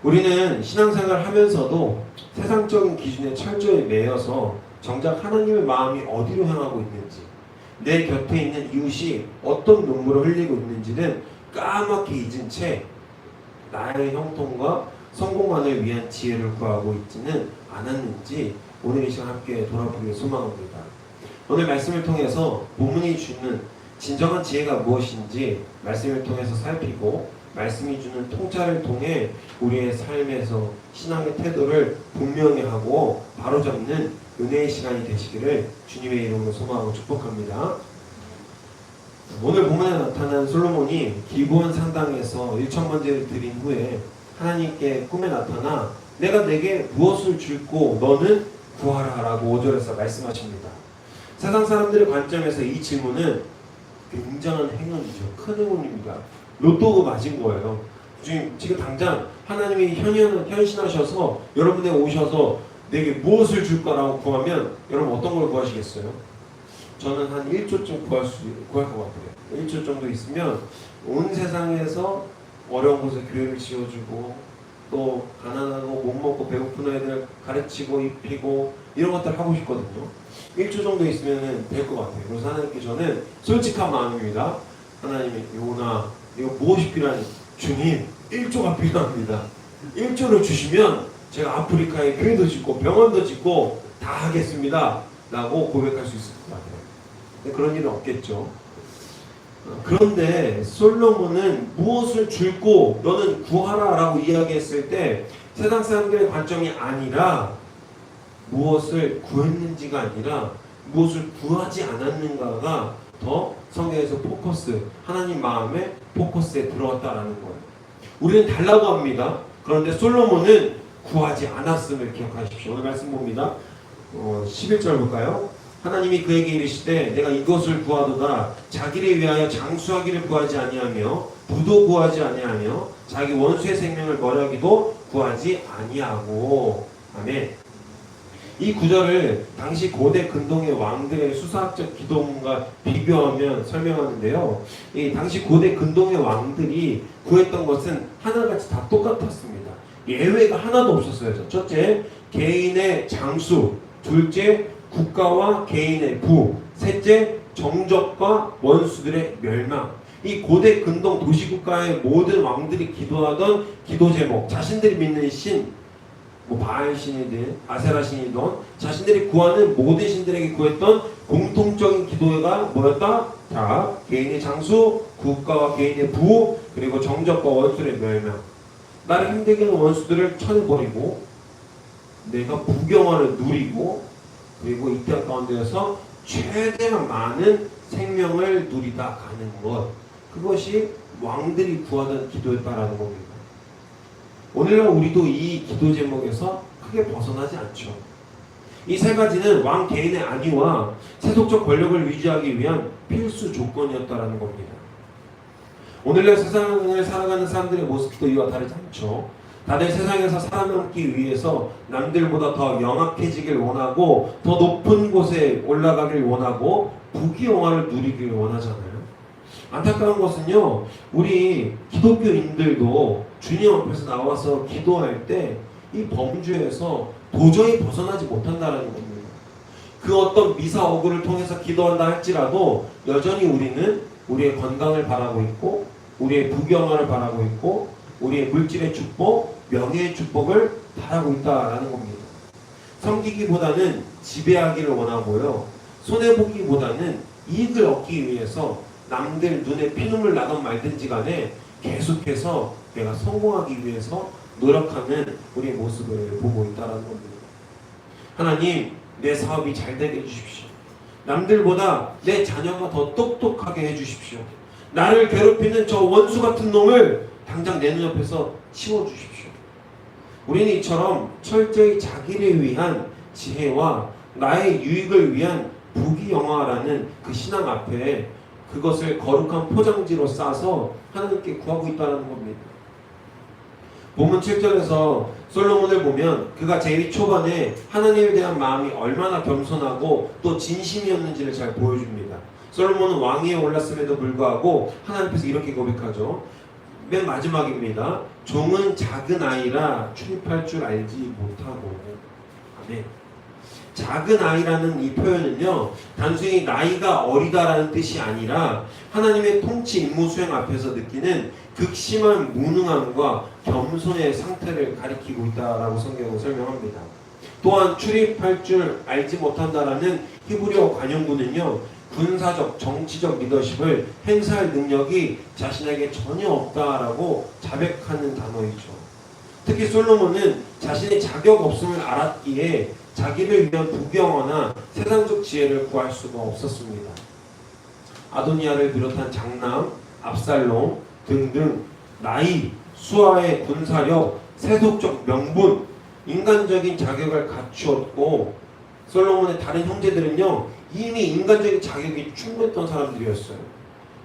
우리는 신앙생활을 하면서도 세상적인 기준에 철저히 매여서 정작 하나님의 마음이 어디로 향하고 있는지, 내 곁에 있는 이웃이 어떤 눈물을 흘리고 있는지는 까맣게 잊은 채 나의 형통과 성공만을 위한 지혜를 구하고 있지는 않았는지 오늘 이 시간 함께 돌아보길 소망합니다. 오늘 말씀을 통해서 본문이 주는 진정한 지혜가 무엇인지 말씀을 통해서 살피고 말씀이 주는 통찰을 통해 우리의 삶에서 신앙의 태도를 분명히 하고 바로잡는 은혜의 시간이 되시기를 주님의 이름으로 소망하고 축복합니다. 오늘 본문에 나타난 솔로몬이 기브온 산당에서 1,000번제를 드린 후에 하나님께 꿈에 나타나 내가 내게 무엇을 줄고 너는 구하라 라고 5절에서 말씀하십니다. 세상 사람들의 관점에서 이 질문은 굉장한 행운이죠. 큰 행운입니다. 로또 맞은 거예요. 지금 당장 하나님이 현신하셔서 여러분에 오셔서 내게 무엇을 줄까라고 구하면 여러분 어떤 걸 구하시겠어요? 저는 한 1조쯤 구할 것 같아요. 1조 정도 있으면 온 세상에서 어려운 곳에 교회를 지어주고 또 가난하고 못 먹고 배고픈 아이들 가르치고 입히고 이런 것들 하고 싶거든요. 1조 정도 있으면 될 것 같아요. 그래서 하나님께 저는 솔직한 마음입니다. 하나님이 요나 이거 무엇이 필요하니? 주님 1조가 필요합니다. 1조를 주시면 제가 아프리카에 교회도 짓고 병원도 짓고 다 하겠습니다 라고 고백할 수 있을 것 같아요. 근데 그런 일은 없겠죠. 그런데 솔로몬은 무엇을 줄고 너는 구하라 라고 이야기했을 때 세상 사람들의 관점이 아니라 무엇을 구했는지가 아니라 무엇을 구하지 않았는가가 더 성경에서 하나님 마음의 포커스에 들어왔다라는 거예요. 우리는 달라고 합니다. 그런데 솔로몬은 구하지 않았음을 기억하십시오. 오늘 말씀 봅니다. 11절 볼까요? 하나님이 그에게 이르시되 내가 이것을 구하도다 자기를 위하여 장수하기를 구하지 아니하며 부도 구하지 아니하며 자기 원수의 생명을 멀어하기도 구하지 아니하고. 아멘. 이 구절을 당시 고대 근동의 왕들의 수사학적 기도문과 비교하면 설명하는데요. 이 당시 고대 근동의 왕들이 구했던 것은 하나같이 다 똑같았습니다. 예외가 하나도 없었어요. 첫째, 개인의 장수. 둘째, 국가와 개인의 부. 셋째, 정적과 원수들의 멸망. 이 고대 근동 도시국가의 모든 왕들이 기도하던 기도 제목, 자신들이 믿는 신, 바알 신이든 아세라 신이든 자신들이 구하는 모든 신들에게 구했던 공통적인 기도가 뭐였다? 자, 개인의 장수, 국가와 개인의 부, 그리고 정적과 원수의 멸망. 나를 힘들게 하는 원수들을 쳐내버리고 내가 부경화를 누리고 그리고 이 땅 가운데에서 최대한 많은 생명을 누리다 가는 것, 그것이 왕들이 구하던 기도였다라는 겁니다. 오늘날 우리도 이 기도 제목에서 크게 벗어나지 않죠. 이 세 가지는 왕 개인의 안위와 세속적 권력을 유지하기 위한 필수 조건이었다라는 겁니다. 오늘날 세상을 살아가는 사람들의 모습도 이와 다르지 않죠. 다들 세상에서 살아남기 위해서 남들보다 더 영악해지길 원하고 더 높은 곳에 올라가길 원하고 부귀영화를 누리길 원하잖아요. 안타까운 것은요, 우리 기독교인들도 주님 앞에서 나와서 기도할 때 이 범주에서 도저히 벗어나지 못한다는 겁니다. 그 어떤 미사오구를 통해서 기도한다 할지라도 여전히 우리는 우리의 건강을 바라고 있고 우리의 부귀영화를 바라고 있고 우리의 물질의 축복, 명예의 축복을 바라고 있다라는 겁니다. 섬기기보다는 지배하기를 원하고요, 손해보기보다는 이익을 얻기 위해서 남들 눈에 피눈물 나건 말든지 간에 계속해서 내가 성공하기 위해서 노력하는 우리의 모습을 보고 있다는 겁니다. 하나님, 내 사업이 잘 되게 해주십시오. 남들보다 내 자녀가 더 똑똑하게 해주십시오. 나를 괴롭히는 저 원수 같은 놈을 당장 내 눈앞에서 치워주십시오. 우리는 이처럼 철저히 자기를 위한 지혜와 나의 유익을 위한 부귀영화라는 그 신앙 앞에 그것을 거룩한 포장지로 싸서 하나님께 구하고 있다는 겁니다. 본문 7절에서 솔로몬을 보면 그가 제일 초반에 하나님에 대한 마음이 얼마나 겸손하고 또 진심이었는지를 잘 보여줍니다. 솔로몬은 왕위에 올랐음에도 불구하고 하나님 앞에서 이렇게 고백하죠. 맨 마지막입니다. 종은 작은 아이라 출입할 줄 알지 못하고. 아멘. 작은 아이라는 이 표현은요, 단순히 나이가 어리다라는 뜻이 아니라 하나님의 통치 임무 수행 앞에서 느끼는 극심한 무능함과 겸손의 상태를 가리키고 있다라고 성경은 설명합니다. 또한 출입할 줄 알지 못한다라는 히브리어 관용구는요, 군사적, 정치적 리더십을 행사할 능력이 자신에게 전혀 없다라고 자백하는 단어이죠. 특히 솔로몬은 자신의 자격 없음을 알았기에 자기를 위한 부경화나 세상적 지혜를 구할 수가 없었습니다. 아도니아를 비롯한 장남, 압살롬 등등 나이, 수하의 군사력, 세속적 명분, 인간적인 자격을 갖추었고 솔로몬의 다른 형제들은요 이미 인간적인 자격이 충분했던 사람들이었어요.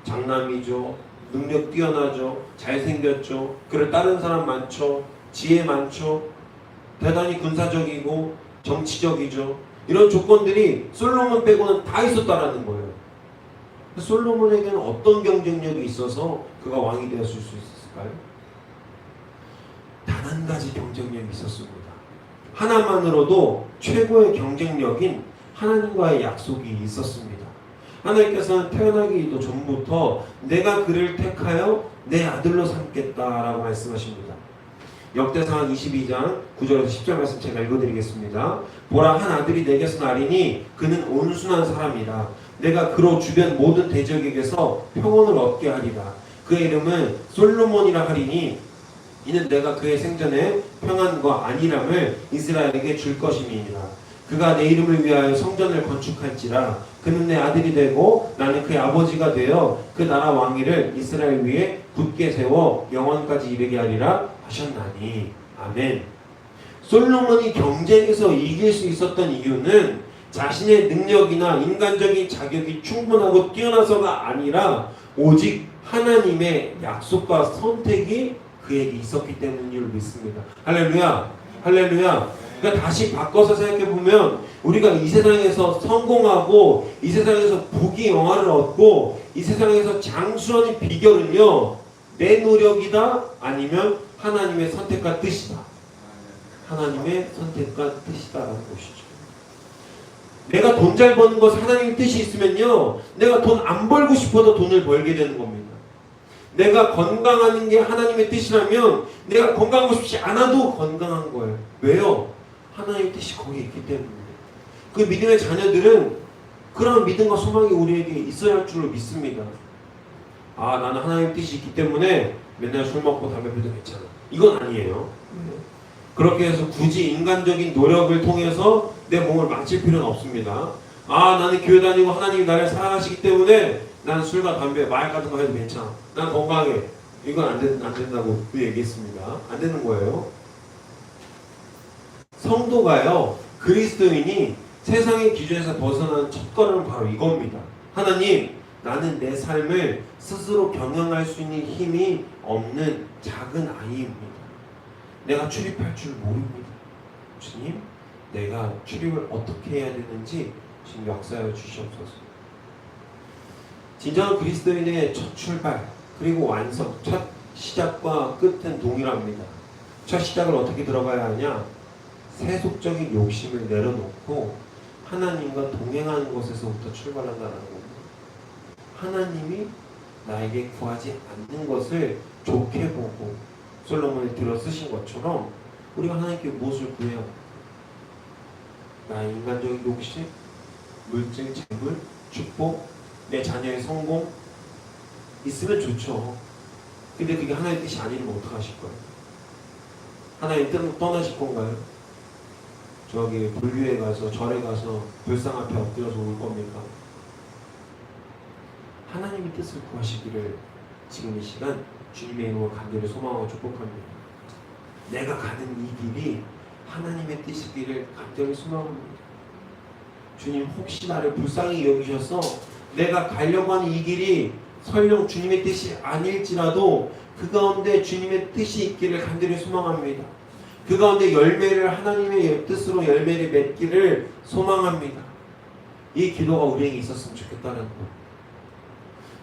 장남이죠, 능력 뛰어나죠, 잘생겼죠, 그를 따르는 사람 많죠, 지혜 많죠, 대단히 군사적이고 정치적이죠. 이런 조건들이 솔로몬 빼고는 다 있었다라는 거예요. 솔로몬에게는 어떤 경쟁력이 있어서 그가 왕이 되었을 수 있었을까요? 단 한 가지 경쟁력이 있었습니다. 하나만으로도 최고의 경쟁력인 하나님과의 약속이 있었습니다. 하나님께서는 태어나기도 전부터 내가 그를 택하여 내 아들로 삼겠다라고 말씀하십니다. 역대상 22장 9절에서 10절 말씀 제가 읽어드리겠습니다. 보라, 한 아들이 내게서 나리니 그는 온순한 사람이라. 내가 그로 주변 모든 대적에게서 평온을 얻게 하리라. 그의 이름은 솔로몬이라 하리니 이는 내가 그의 생전에 평안과 안일함을 이스라엘에게 줄 것임이니라. 그가 내 이름을 위하여 성전을 건축할지라. 그는 내 아들이 되고 나는 그의 아버지가 되어 그 나라 왕위를 이스라엘 위에 굳게 세워 영원까지 이르게 하리라 하셨나니. 아멘. 솔로몬이 경쟁에서 이길 수 있었던 이유는 자신의 능력이나 인간적인 자격이 충분하고 뛰어나서가 아니라 오직 하나님의 약속과 선택이 그에게 있었기 때문인 줄 믿습니다. 할렐루야, 할렐루야. 그러니까 다시 바꿔서 생각해보면 우리가 이 세상에서 성공하고 이 세상에서 부귀 영화를 얻고 이 세상에서 장수하는 비결은요, 내 노력이다 아니면 하나님의 선택과 뜻이다. 하나님의 선택과 뜻이다라는 것이죠. 내가 돈 잘 버는 것은 하나님의 뜻이 있으면요, 내가 돈 안 벌고 싶어도 돈을 벌게 되는 겁니다. 내가 건강하는 게 하나님의 뜻이라면 내가 건강하고 싶지 않아도 건강한 거예요. 왜요? 하나님의 뜻이 거기에 있기 때문에. 그 믿음의 자녀들은 그런 믿음과 소망이 우리에게 있어야 할 줄로 믿습니다. 아, 나는 하나님의 뜻이 있기 때문에 맨날 술 먹고 담배 피워도 괜찮아. 이건 아니에요. 그렇게 해서 굳이 인간적인 노력을 통해서 내 몸을 망칠 필요는 없습니다. 아, 나는 교회 다니고 하나님이 나를 사랑하시기 때문에 난 술과 담배, 마약 같은 거 해도 괜찮아. 난 건강해. 이건 안 된다고 얘기했습니다. 안 되는 거예요. 성도가요, 그리스도인이 세상의 기준에서 벗어나는 첫걸음은 바로 이겁니다. 하나님, 나는 내 삶을 스스로 경영할 수 있는 힘이 없는 작은 아이입니다. 내가 출입할 줄 모릅니다. 주님, 내가 출입을 어떻게 해야 되는지 지금 역사하여 주시옵소서. 진정한 그리스도인의 첫 출발 그리고 완성, 첫 시작과 끝은 동일합니다. 첫 시작을 어떻게 들어가야 하냐? 세속적인 욕심을 내려놓고 하나님과 동행하는 것에서부터 출발한다는 겁니다. 하나님이 나에게 구하지 않는 것을 좋게 보고 솔로몬이 들어 쓰신 것처럼 우리가 하나님께 무엇을 구해야 합니까? 나의 인간적인 욕심, 물질, 재물, 축복, 내 자녀의 성공 있으면 좋죠. 근데 그게 하나님의 뜻이 아니면 어떡하실 거예요? 하나님 뜻은 떠나실 건가요? 저기 불교에 가서 절에 가서 불상 앞에 엎드려서 울 겁니까? 하나님의 뜻을 구하시기를 지금 이 시간 주님의 이름으로 간절히 소망하고 축복합니다. 내가 가는 이 길이 하나님의 뜻이기를 간절히 소망합니다. 주님, 혹시 나를 불쌍히 여기셔서 내가 가려고 하는 이 길이 설령 주님의 뜻이 아닐지라도 그 가운데 주님의 뜻이 있기를 간절히 소망합니다. 그 가운데 열매를 하나님의 뜻으로 열매를 맺기를 소망합니다. 이 기도가 우리에게 있었으면 좋겠다는 거.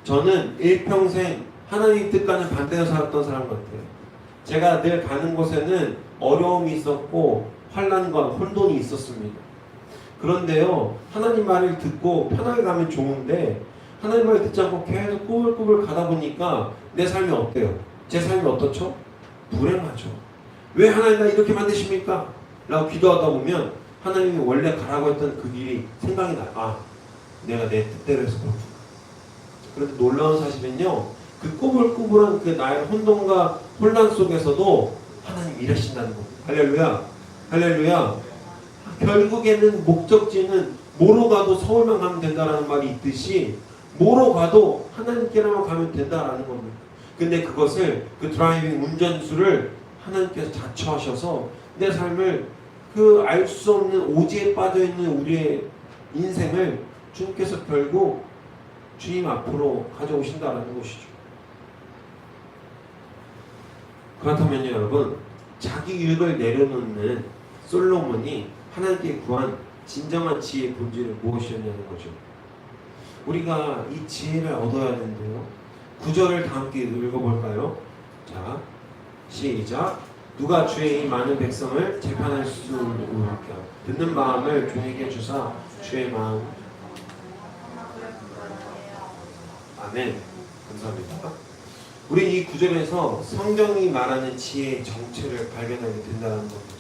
저는 일평생 하나님 뜻과는 반대로 살았던 사람 같아요. 제가 늘 가는 곳에는 어려움이 있었고 환난과 혼돈이 있었습니다. 그런데요, 하나님 말을 듣고 편하게 가면 좋은데 하나님 말을 듣지 않고 계속 꾸불꾸불 가다 보니까 내 삶이 어때요? 제 삶이 어떻죠? 불행하죠. 왜 하나님 나 이렇게 만드십니까? 라고 기도하다 보면 하나님이 원래 가라고 했던 그 길이 생각이 나요. 아, 내가 내 뜻대로 해서 그렇구나. 그런데 놀라운 사실은요, 그 꾸불꾸불한 그 나의 혼돈과 혼란 속에서도 하나님 일하신다는 겁니다. 할렐루야. 할렐루야. 결국에는 목적지는 뭐로 가도 서울만 가면 된다라는 말이 있듯이 뭐로 가도 하나님께로만 가면 된다라는 겁니다. 근데 그것을 그 드라이빙 운전수를 하나님께서 자처하셔서 내 삶을 그 알 수 없는 오지에 빠져있는 우리의 인생을 주님께서 결국 주님 앞으로 가져오신다라는 것이죠. 그렇다면요 여러분, 자기 유익을 내려놓는 솔로몬이 하나님께 구한 진정한 지혜의 본질은 무엇이었냐는 거죠. 우리가 이 지혜를 얻어야 하는데요. 9절을 다 함께 읽어볼까요? 자, 시작. 누가 주의 이 많은 백성을 재판할 수 있을까? 듣는 마음을 주에게 주사 주의 마음. 아멘. 감사합니다. 우리 이 9절에서 성경이 말하는 지혜의 정체를 발견하게 된다는 겁니다.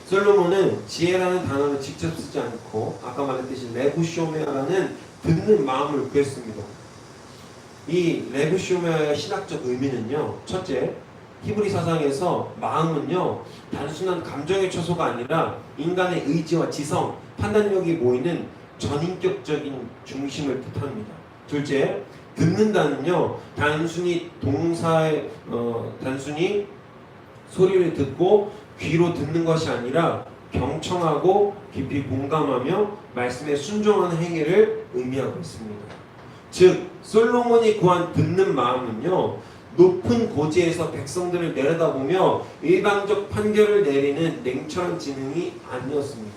솔로몬은 지혜라는 단어를 직접 쓰지 않고 아까 말했듯이 레부쇼메아라는 듣는 마음을 구했습니다. 이 레부쇼메아의 신학적 의미는요, 첫째, 히브리 사상에서 마음은요 단순한 감정의 처소가 아니라 인간의 의지와 지성, 판단력이 모이는 전인격적인 중심을 뜻합니다. 둘째, 듣는다는요 단순히 동사의 단순히 소리를 듣고 귀로 듣는 것이 아니라 경청하고 깊이 공감하며 말씀에 순종하는 행위를 의미하고 있습니다. 즉 솔로몬이 구한 듣는 마음은요 높은 고지에서 백성들을 내려다보며 일방적 판결을 내리는 냉철한 지능이 아니었습니다.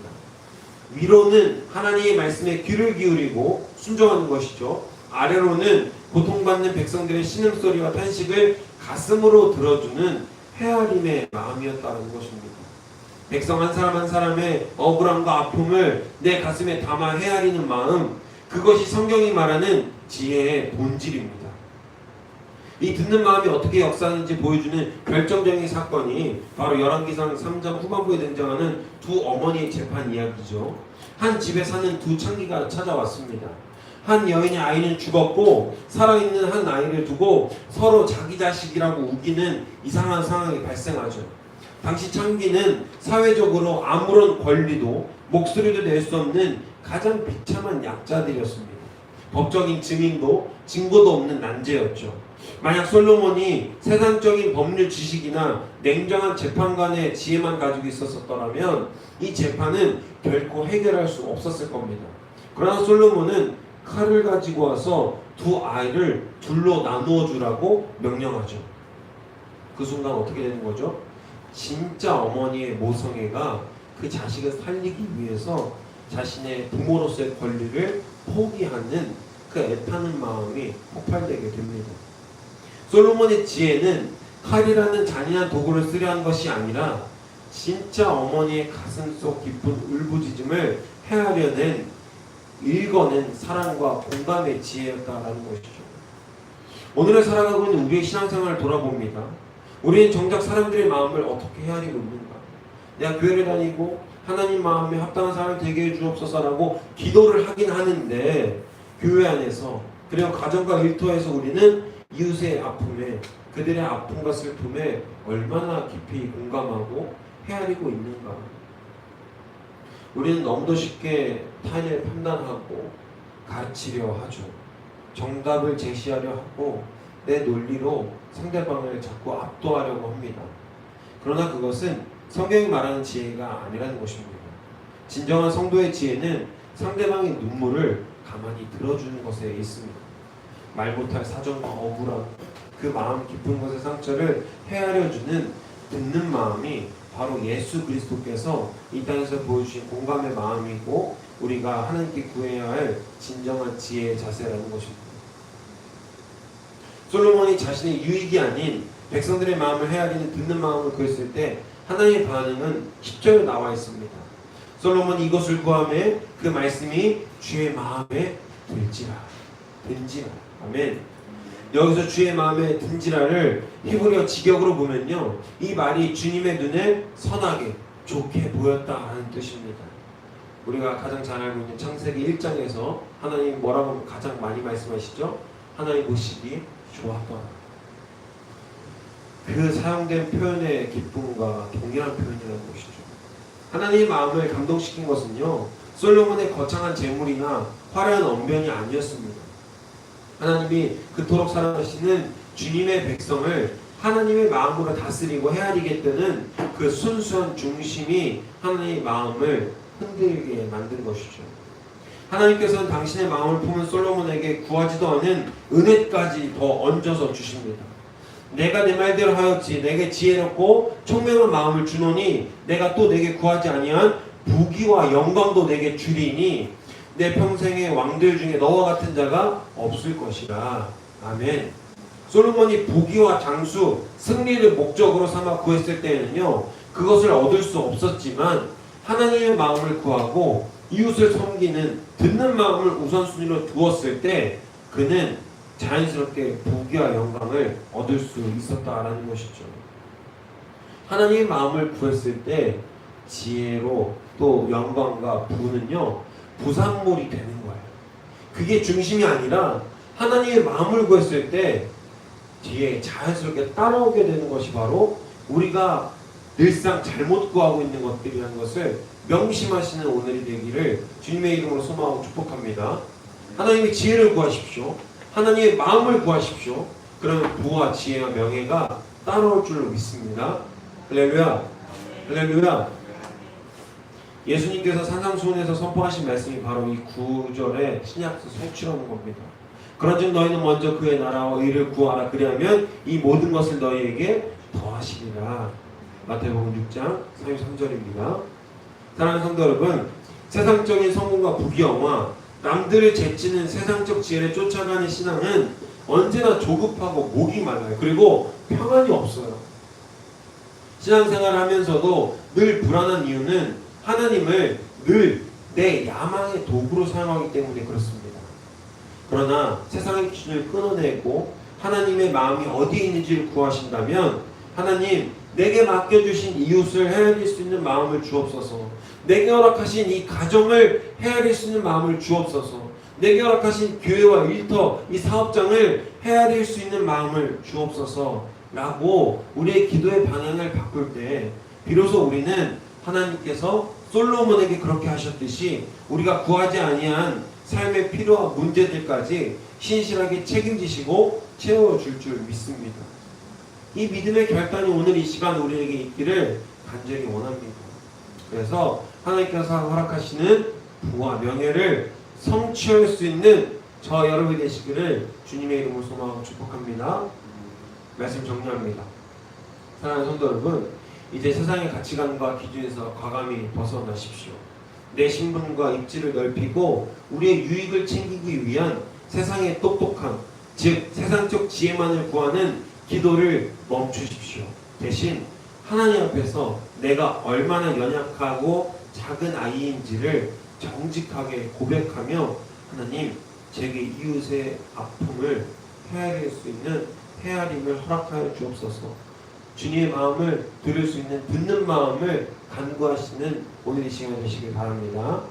위로는 하나님의 말씀에 귀를 기울이고 순종하는 것이죠. 아래로는 고통받는 백성들의 신음소리와 탄식을 가슴으로 들어주는 헤아림의 마음이었다는 것입니다. 백성 한 사람 한 사람의 억울함과 아픔을 내 가슴에 담아 헤아리는 마음, 그것이 성경이 말하는 지혜의 본질입니다. 이 듣는 마음이 어떻게 역사하는지 보여주는 결정적인 사건이 바로 열왕기상 3장 후반부에 등장하는 두 어머니의 재판 이야기죠. 한 집에 사는 두 창기가 찾아왔습니다. 한 여인의 아이는 죽었고 살아있는 한 아이를 두고 서로 자기 자식이라고 우기는 이상한 상황이 발생하죠. 당시 창기는 사회적으로 아무런 권리도 목소리도 낼 수 없는 가장 비참한 약자들이었습니다. 법적인 증거도 없는 난제였죠. 만약 솔로몬이 세상적인 법률 지식이나 냉정한 재판관의 지혜만 가지고 있었더라면 이 재판은 결코 해결할 수 없었을 겁니다. 그러나 솔로몬은 칼을 가지고 와서 두 아이를 둘로 나누어 주라고 명령하죠. 그 순간 어떻게 되는 거죠? 진짜 어머니의 모성애가 그 자식을 살리기 위해서 자신의 부모로서의 권리를 포기하는 그 애타는 마음이 폭발되게 됩니다. 솔로몬의 지혜는 칼이라는 잔인한 도구를 쓰려 한 것이 아니라 진짜 어머니의 가슴 속 깊은 울부짖음을 헤아려낸 읽어낸 사랑과 공감의 지혜였다라는 것이죠. 오늘을 살아가고 있는 우리의 신앙생활을 돌아봅니다. 우리는 정작 사람들의 마음을 어떻게 헤아리고 있는가? 내가 교회를 다니고 하나님 마음에 합당한 사람이 되게 해주옵소서라고 기도를 하긴 하는데 교회 안에서 그리고 가정과 일터에서 우리는 이웃의 아픔에 그들의 아픔과 슬픔에 얼마나 깊이 공감하고 헤아리고 있는가? 우리는 너무도 쉽게 타인을 판단하고 가르치려 하죠. 정답을 제시하려 하고 내 논리로 상대방을 자꾸 압도하려고 합니다. 그러나 그것은 성경이 말하는 지혜가 아니라는 것입니다. 진정한 성도의 지혜는 상대방의 눈물을 가만히 들어주는 것에 있습니다. 말 못할 사정과 억울함, 그 마음 깊은 곳의 상처를 헤아려주는 듣는 마음이 바로 예수 그리스도께서 이 땅에서 보여주신 공감의 마음이고 우리가 하나님께 구해야 할 진정한 지혜의 자세라는 것입니다. 솔로몬이 자신의 유익이 아닌 백성들의 마음을 헤아리는 듣는 마음을 구했을 때 하나님의 반응은 10절에 나와 있습니다. 솔로몬이 이것을 구하매 그 말씀이 주의 마음에 들지라. 아멘. 여기서 주의 마음에 든지라를 히브리어 직역으로 보면요, 이 말이 주님의 눈에 선하게 좋게 보였다라는 뜻입니다. 우리가 가장 잘 알고 있는 창세기 1장에서 하나님 뭐라고 가장 많이 말씀하시죠? 하나님 보시기 좋았더라. 그 사용된 표현의 기쁨과 동일한 표현이라는 것이죠. 하나님의 마음을 감동시킨 것은요, 솔로몬의 거창한 재물이나 화려한 언변이 아니었습니다. 하나님이 그토록 사랑하시는 주님의 백성을 하나님의 마음으로 다스리고 헤아리겠다는 그 순수한 중심이 하나님의 마음을 흔들게 만든 것이죠. 하나님께서는 당신의 마음을 품은 솔로몬에게 구하지도 않은 은혜까지 더 얹어서 주십니다. 내가 내 말대로 하였지, 내게 지혜롭고 총명한 마음을 주노니 내가 또 내게 구하지 아니한 부귀와 영광도 내게 주리니 내 평생의 왕들 중에 너와 같은 자가 없을 것이라. 아멘. 솔로몬이 부귀와 장수, 승리를 목적으로 삼아 구했을 때에는요, 그것을 얻을 수 없었지만 하나님의 마음을 구하고 이웃을 섬기는 듣는 마음을 우선순위로 두었을 때 그는 자연스럽게 부귀와 영광을 얻을 수 있었다라는 것이죠. 하나님의 마음을 구했을 때 지혜로 또 영광과 부는요, 부산물이 되는 거예요. 그게 중심이 아니라 하나님의 마음을 구했을 때 뒤에 자연스럽게 따라오게 되는 것이 바로 우리가 늘상 잘못 구하고 있는 것들이라는 것을 명심하시는 오늘이 되기를 주님의 이름으로 소망하고 축복합니다. 하나님의 지혜를 구하십시오. 하나님의 마음을 구하십시오. 그러면 부와 지혜와 명예가 따라올 줄로 믿습니다. 할렐루야. 할렐루야. 예수님께서 산상수훈에서 선포하신 말씀이 바로 이 9절의 신약에서 성취하는 겁니다. 그런즉 너희는 먼저 그의 나라와 의를 구하라. 그리하면 이 모든 것을 너희에게 더하시리라. 마태복음 6장 33절입니다. 사랑하는 성도 여러분, 세상적인 성공과 부귀영화, 남들을 제치는 세상적 지혜를 쫓아가는 신앙은 언제나 조급하고 목이 많아요. 그리고 평안이 없어요. 신앙생활을 하면서도 늘 불안한 이유는 하나님을 늘 내 야망의 도구로 사용하기 때문에 그렇습니다. 그러나 세상의 기준을 끊어내고 하나님의 마음이 어디에 있는지를 구하신다면, 하나님 내게 맡겨주신 이웃을 헤아릴 수 있는 마음을 주옵소서, 내게 허락하신 이 가정을 헤아릴 수 있는 마음을 주옵소서, 내게 허락하신 교회와 일터 이 사업장을 헤아릴 수 있는 마음을 주옵소서 라고 우리의 기도의 방향을 바꿀 때 비로소 우리는 하나님께서 솔로몬에게 그렇게 하셨듯이 우리가 구하지 아니한 삶의 필요와 문제들까지 신실하게 책임지시고 채워줄 줄 믿습니다. 이 믿음의 결단이 오늘 이 시간 우리에게 있기를 간절히 원합니다. 그래서 하나님께서 허락하시는 부와 명예를 성취할 수 있는 저 여러분이 되시기를 주님의 이름으로 소망하고 축복합니다. 말씀 정리합니다. 사랑하는 성도 여러분, 이제 세상의 가치관과 기준에서 과감히 벗어나십시오. 내 신분과 입지를 넓히고 우리의 유익을 챙기기 위한 세상의 똑똑함, 즉 세상적 지혜만을 구하는 기도를 멈추십시오. 대신 하나님 앞에서 내가 얼마나 연약하고 작은 아이인지를 정직하게 고백하며, 하나님 제게 이웃의 아픔을 헤아릴 수 있는 헤아림을 허락하여 주옵소서. 주님의 마음을 들을 수 있는 듣는 마음을 간구하시는 오늘 이 시간 되시길 바랍니다.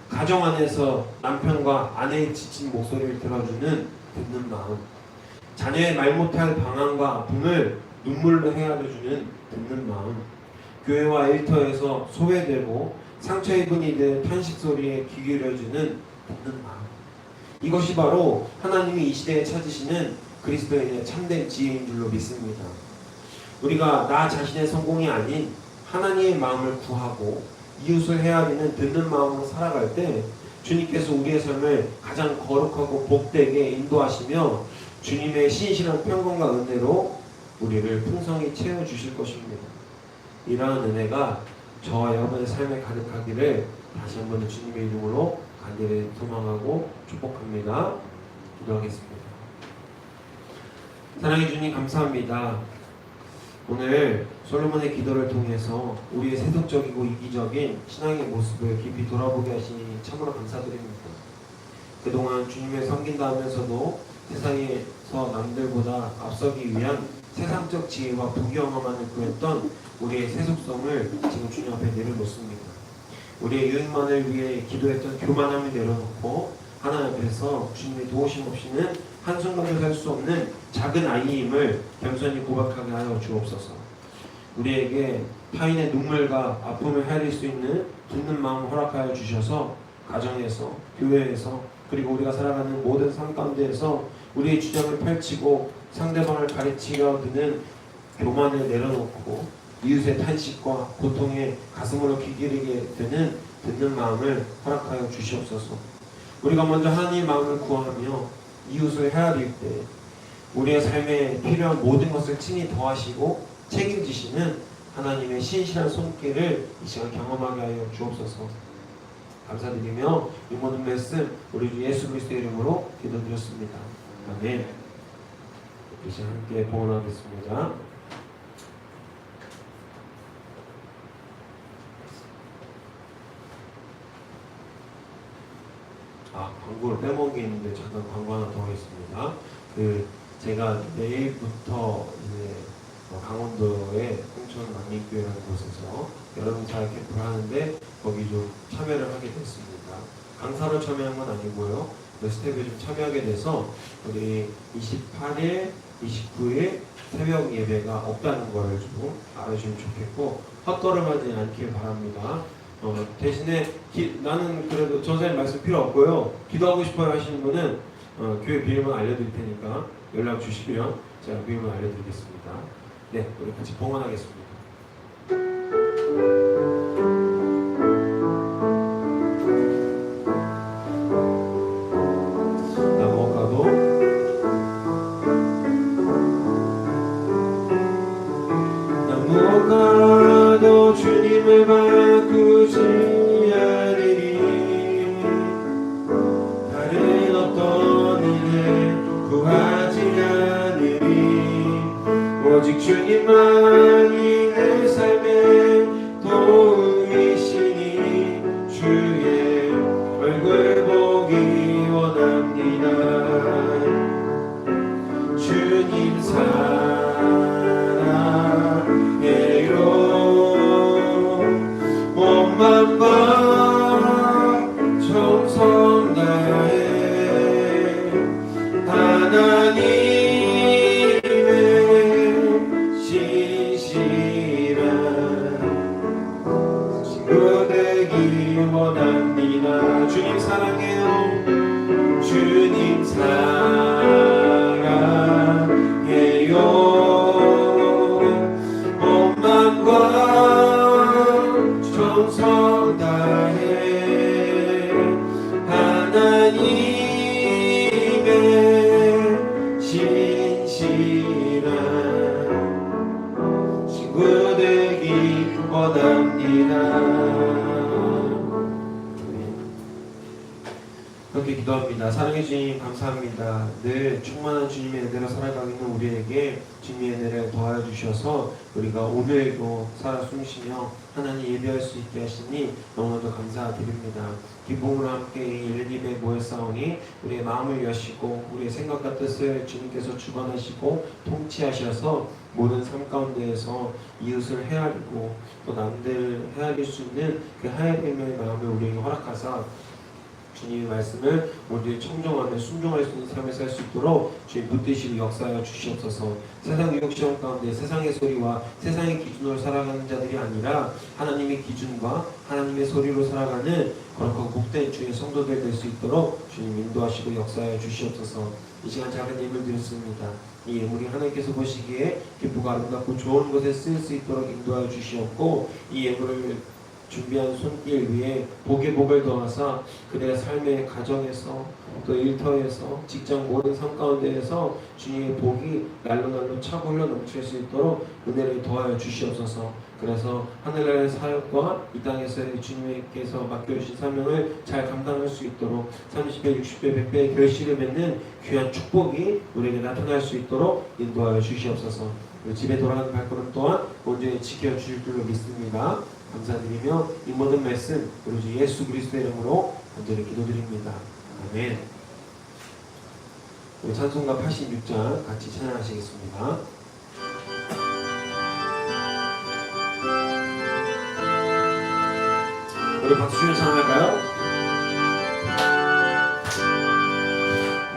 가정 안에서 남편과 아내의 지친 목소리를 들어주는 듣는 마음, 자녀의 말 못할 방황과 아픔을 눈물로 헤아려주는 듣는 마음, 교회와 일터에서 소외되고 상처 입은 이들의 탄식 소리에 귀 기울여주는 듣는 마음, 이것이 바로 하나님이 이 시대에 찾으시는 그리스도인의 참된 지혜인 줄로 믿습니다. 우리가 나 자신의 성공이 아닌 하나님의 마음을 구하고 이웃을 헤아리는 듣는 마음으로 살아갈 때 주님께서 우리의 삶을 가장 거룩하고 복되게 인도하시며 주님의 신실한 평강과 은혜로 우리를 풍성히 채워주실 것입니다. 이러한 은혜가 저와 여러분의 삶에 가득하기를 다시 한번 주님의 이름으로 간절히 소망하고 축복합니다. 기도하겠습니다. 사랑해 주님 감사합니다. 오늘 솔로몬의 기도를 통해서 우리의 세속적이고 이기적인 신앙의 모습을 깊이 돌아보게 하시니 참으로 감사드립니다. 그동안 주님을 섬긴다 하면서도 세상의 남들보다 앞서기 위한 세상적 지혜와 부경험만을 구했던 우리의 세속성을 지금 주님 앞에 내려놓습니다. 우리의 유익만을 위해 기도했던 교만함을 내려놓고 하나님 앞에서 주님의 도우심 없이는 한순간도 살 수 없는 작은 아이임을 겸손히 고백하게 하여 주옵소서. 우리에게 타인의 눈물과 아픔을 헤아릴 수 있는 듣는 마음을 허락하여 주셔서 가정에서, 교회에서, 그리고 우리가 살아가는 모든 삶 가운데에서 우리의 주장을 펼치고 상대방을 가르치려 드는 교만을 내려놓고 이웃의 탄식과 고통에 가슴으로 귀 기울이게 되는 듣는 마음을 허락하여 주시옵소서. 우리가 먼저 하나님의 마음을 구하며 이웃을 헤아릴 때 우리의 삶에 필요한 모든 것을 친히 더하시고 책임지시는 하나님의 신실한 손길을 이 시간 경험하게 하여 주옵소서. 감사드리며 이 모든 말씀 우리 주 예수 그리스도의 이름으로 기도드렸습니다. 아멘. 이 시간 함께 봉헌하겠습니다. 광고를 빼먹은 게 있는데 잠깐 광고 하나 더 하겠습니다. 제가 내일부터 이제 강원도의 홍천 만리교회라는 곳에서 여름사회 캠프를 하는데 거기 좀 참여를 하게 됐습니다. 강사로 참여한 건 아니고요. 스텝에 좀 참여하게 돼서 우리 28일, 29일 새벽 예배가 없다는 거를 좀 알아주시면 좋겠고 헛걸음하지 않길 바랍니다. 대신에 나는 그래도 전사님 말씀 필요 없고요. 기도하고 싶어요 하시는 분은 교회 비밀번호 알려드릴 테니까 연락 주시면 제가 비밀번호 알려드리겠습니다. 네, 우리 같이 봉헌하겠습니다. 나무가도 주님을 바꾸지 않으리 다른 어떤 일에 구하지 않으리 오직 주님만이 내 삶의 도움이시니 주의 얼굴 보기 원합니다. 주님 몸만과 정성 다해 하나님의 신실한 친구 되기 원합니다. 주님 사랑해요. 주님 사랑해요. 몸만과 정성 다해 하나님의 신실한 친구 되기 원합니다. 그렇게 기도합니다. 사랑해 주님 감사합니다. 늘 충만한 주님의 은혜로 살아가는 우리에게 주님의 은혜를 더하여 주셔서 우리가 오늘도 살아 숨쉬며 하나님 예배할 수 있게 하시니 너무나도 감사드립니다. 기쁨으로 함께 이 일집에 모였사오니 우리의 마음을 여시고 우리의 생각과 뜻을 주님께서 주관하시고 통치하셔서 모든 삶 가운데에서 이웃을 헤아리고 또 남들 헤아릴 수 있는 그 헤아림의 마음을 우리에게 허락하사 주님의 말씀을 모두에 청정하며 순종할 수 있는 삶을 살 수 있도록 주님 붙드시고 역사하여 주시옵소서. 세상 유혹시험 가운데 세상의 소리와 세상의 기준으로 살아가는 자들이 아니라 하나님의 기준과 하나님의 소리로 살아가는 거룩하고 복된 주의 성도들 될 수 있도록 주님 인도하시고 역사하여 주시옵소서. 이 시간 작은 예물 드렸습니다. 이 예물이 하나님께서 보시기에 기쁘고 아름답고 좋은 곳에 쓰일 수 있도록 인도하여 주시옵고 이 예물을 준비한 손길 위에 복의 복을 더하사 그들의 삶의 가정에서 또 일터에서 직장 모든 삶 가운데에서 주님의 복이 날로 차고 흘러 넘칠 수 있도록 은혜를 더하여 주시옵소서. 그래서 하늘나라의 사역과 이 땅에서의 주님께서 맡겨주신 사명을 잘 감당할 수 있도록 30배, 60배, 100배의 결실을 맺는 귀한 축복이 우리에게 나타날 수 있도록 인도하여 주시옵소서. 집에 돌아가는 발걸음 또한 온전히 지켜주실 줄로 믿습니다. 감사드리며 이 모든 말씀 우리 주 예수 그리스도의 이름으로 간절히 기도드립니다. 아멘. 우리 찬송가 86장 같이 찬양하시겠습니다. 우리 박수 주면 찬양할까요?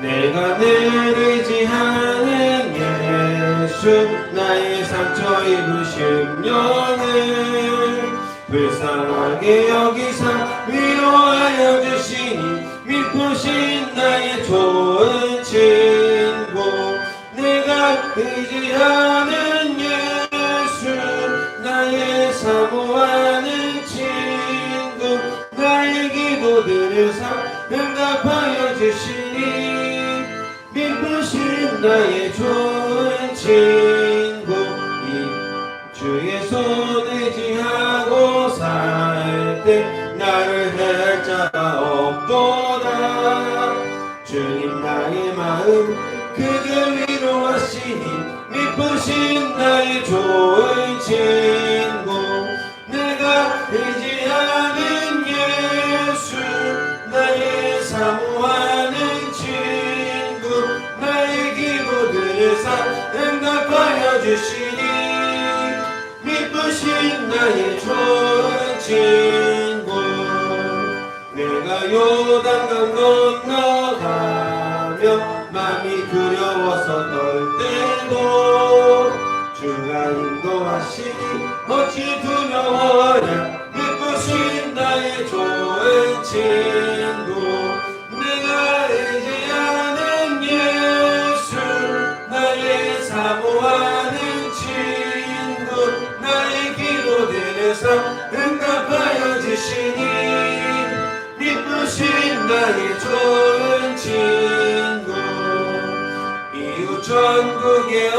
내가 늘 의지하는 예수 나의 상처 입으신 영을 불쌍하게 여기사 위로하여 주시니 믿으신 나의 좋은 친구 내가 의지하는 예수 나의 사모하는 친구 나의 기도들을 응답하여 주시니 믿으신 나의 좋은 친구 이 주의 손 의지하고 살 때 나를 할 자가 없도다 주님 나의 마음 그저 위로하시니 믿으신 나의 좋은 친구 내가 의지하는 예수 나의 사모하는 친구 나의 기도들을 응답하여 주시니 믿으신 나의 좋은 친구 내가 요단강 건너가며 마음이 두려워서 떨 때도 주가 인도하시니 어찌 두려워하랴 믿으신 나의 좋은 친구 내가 의지하는 예수 나의 사모하는 친구 나의 기도들을 응답하여 주시니 믿으신 나의 좋은 친구 이웃 전국에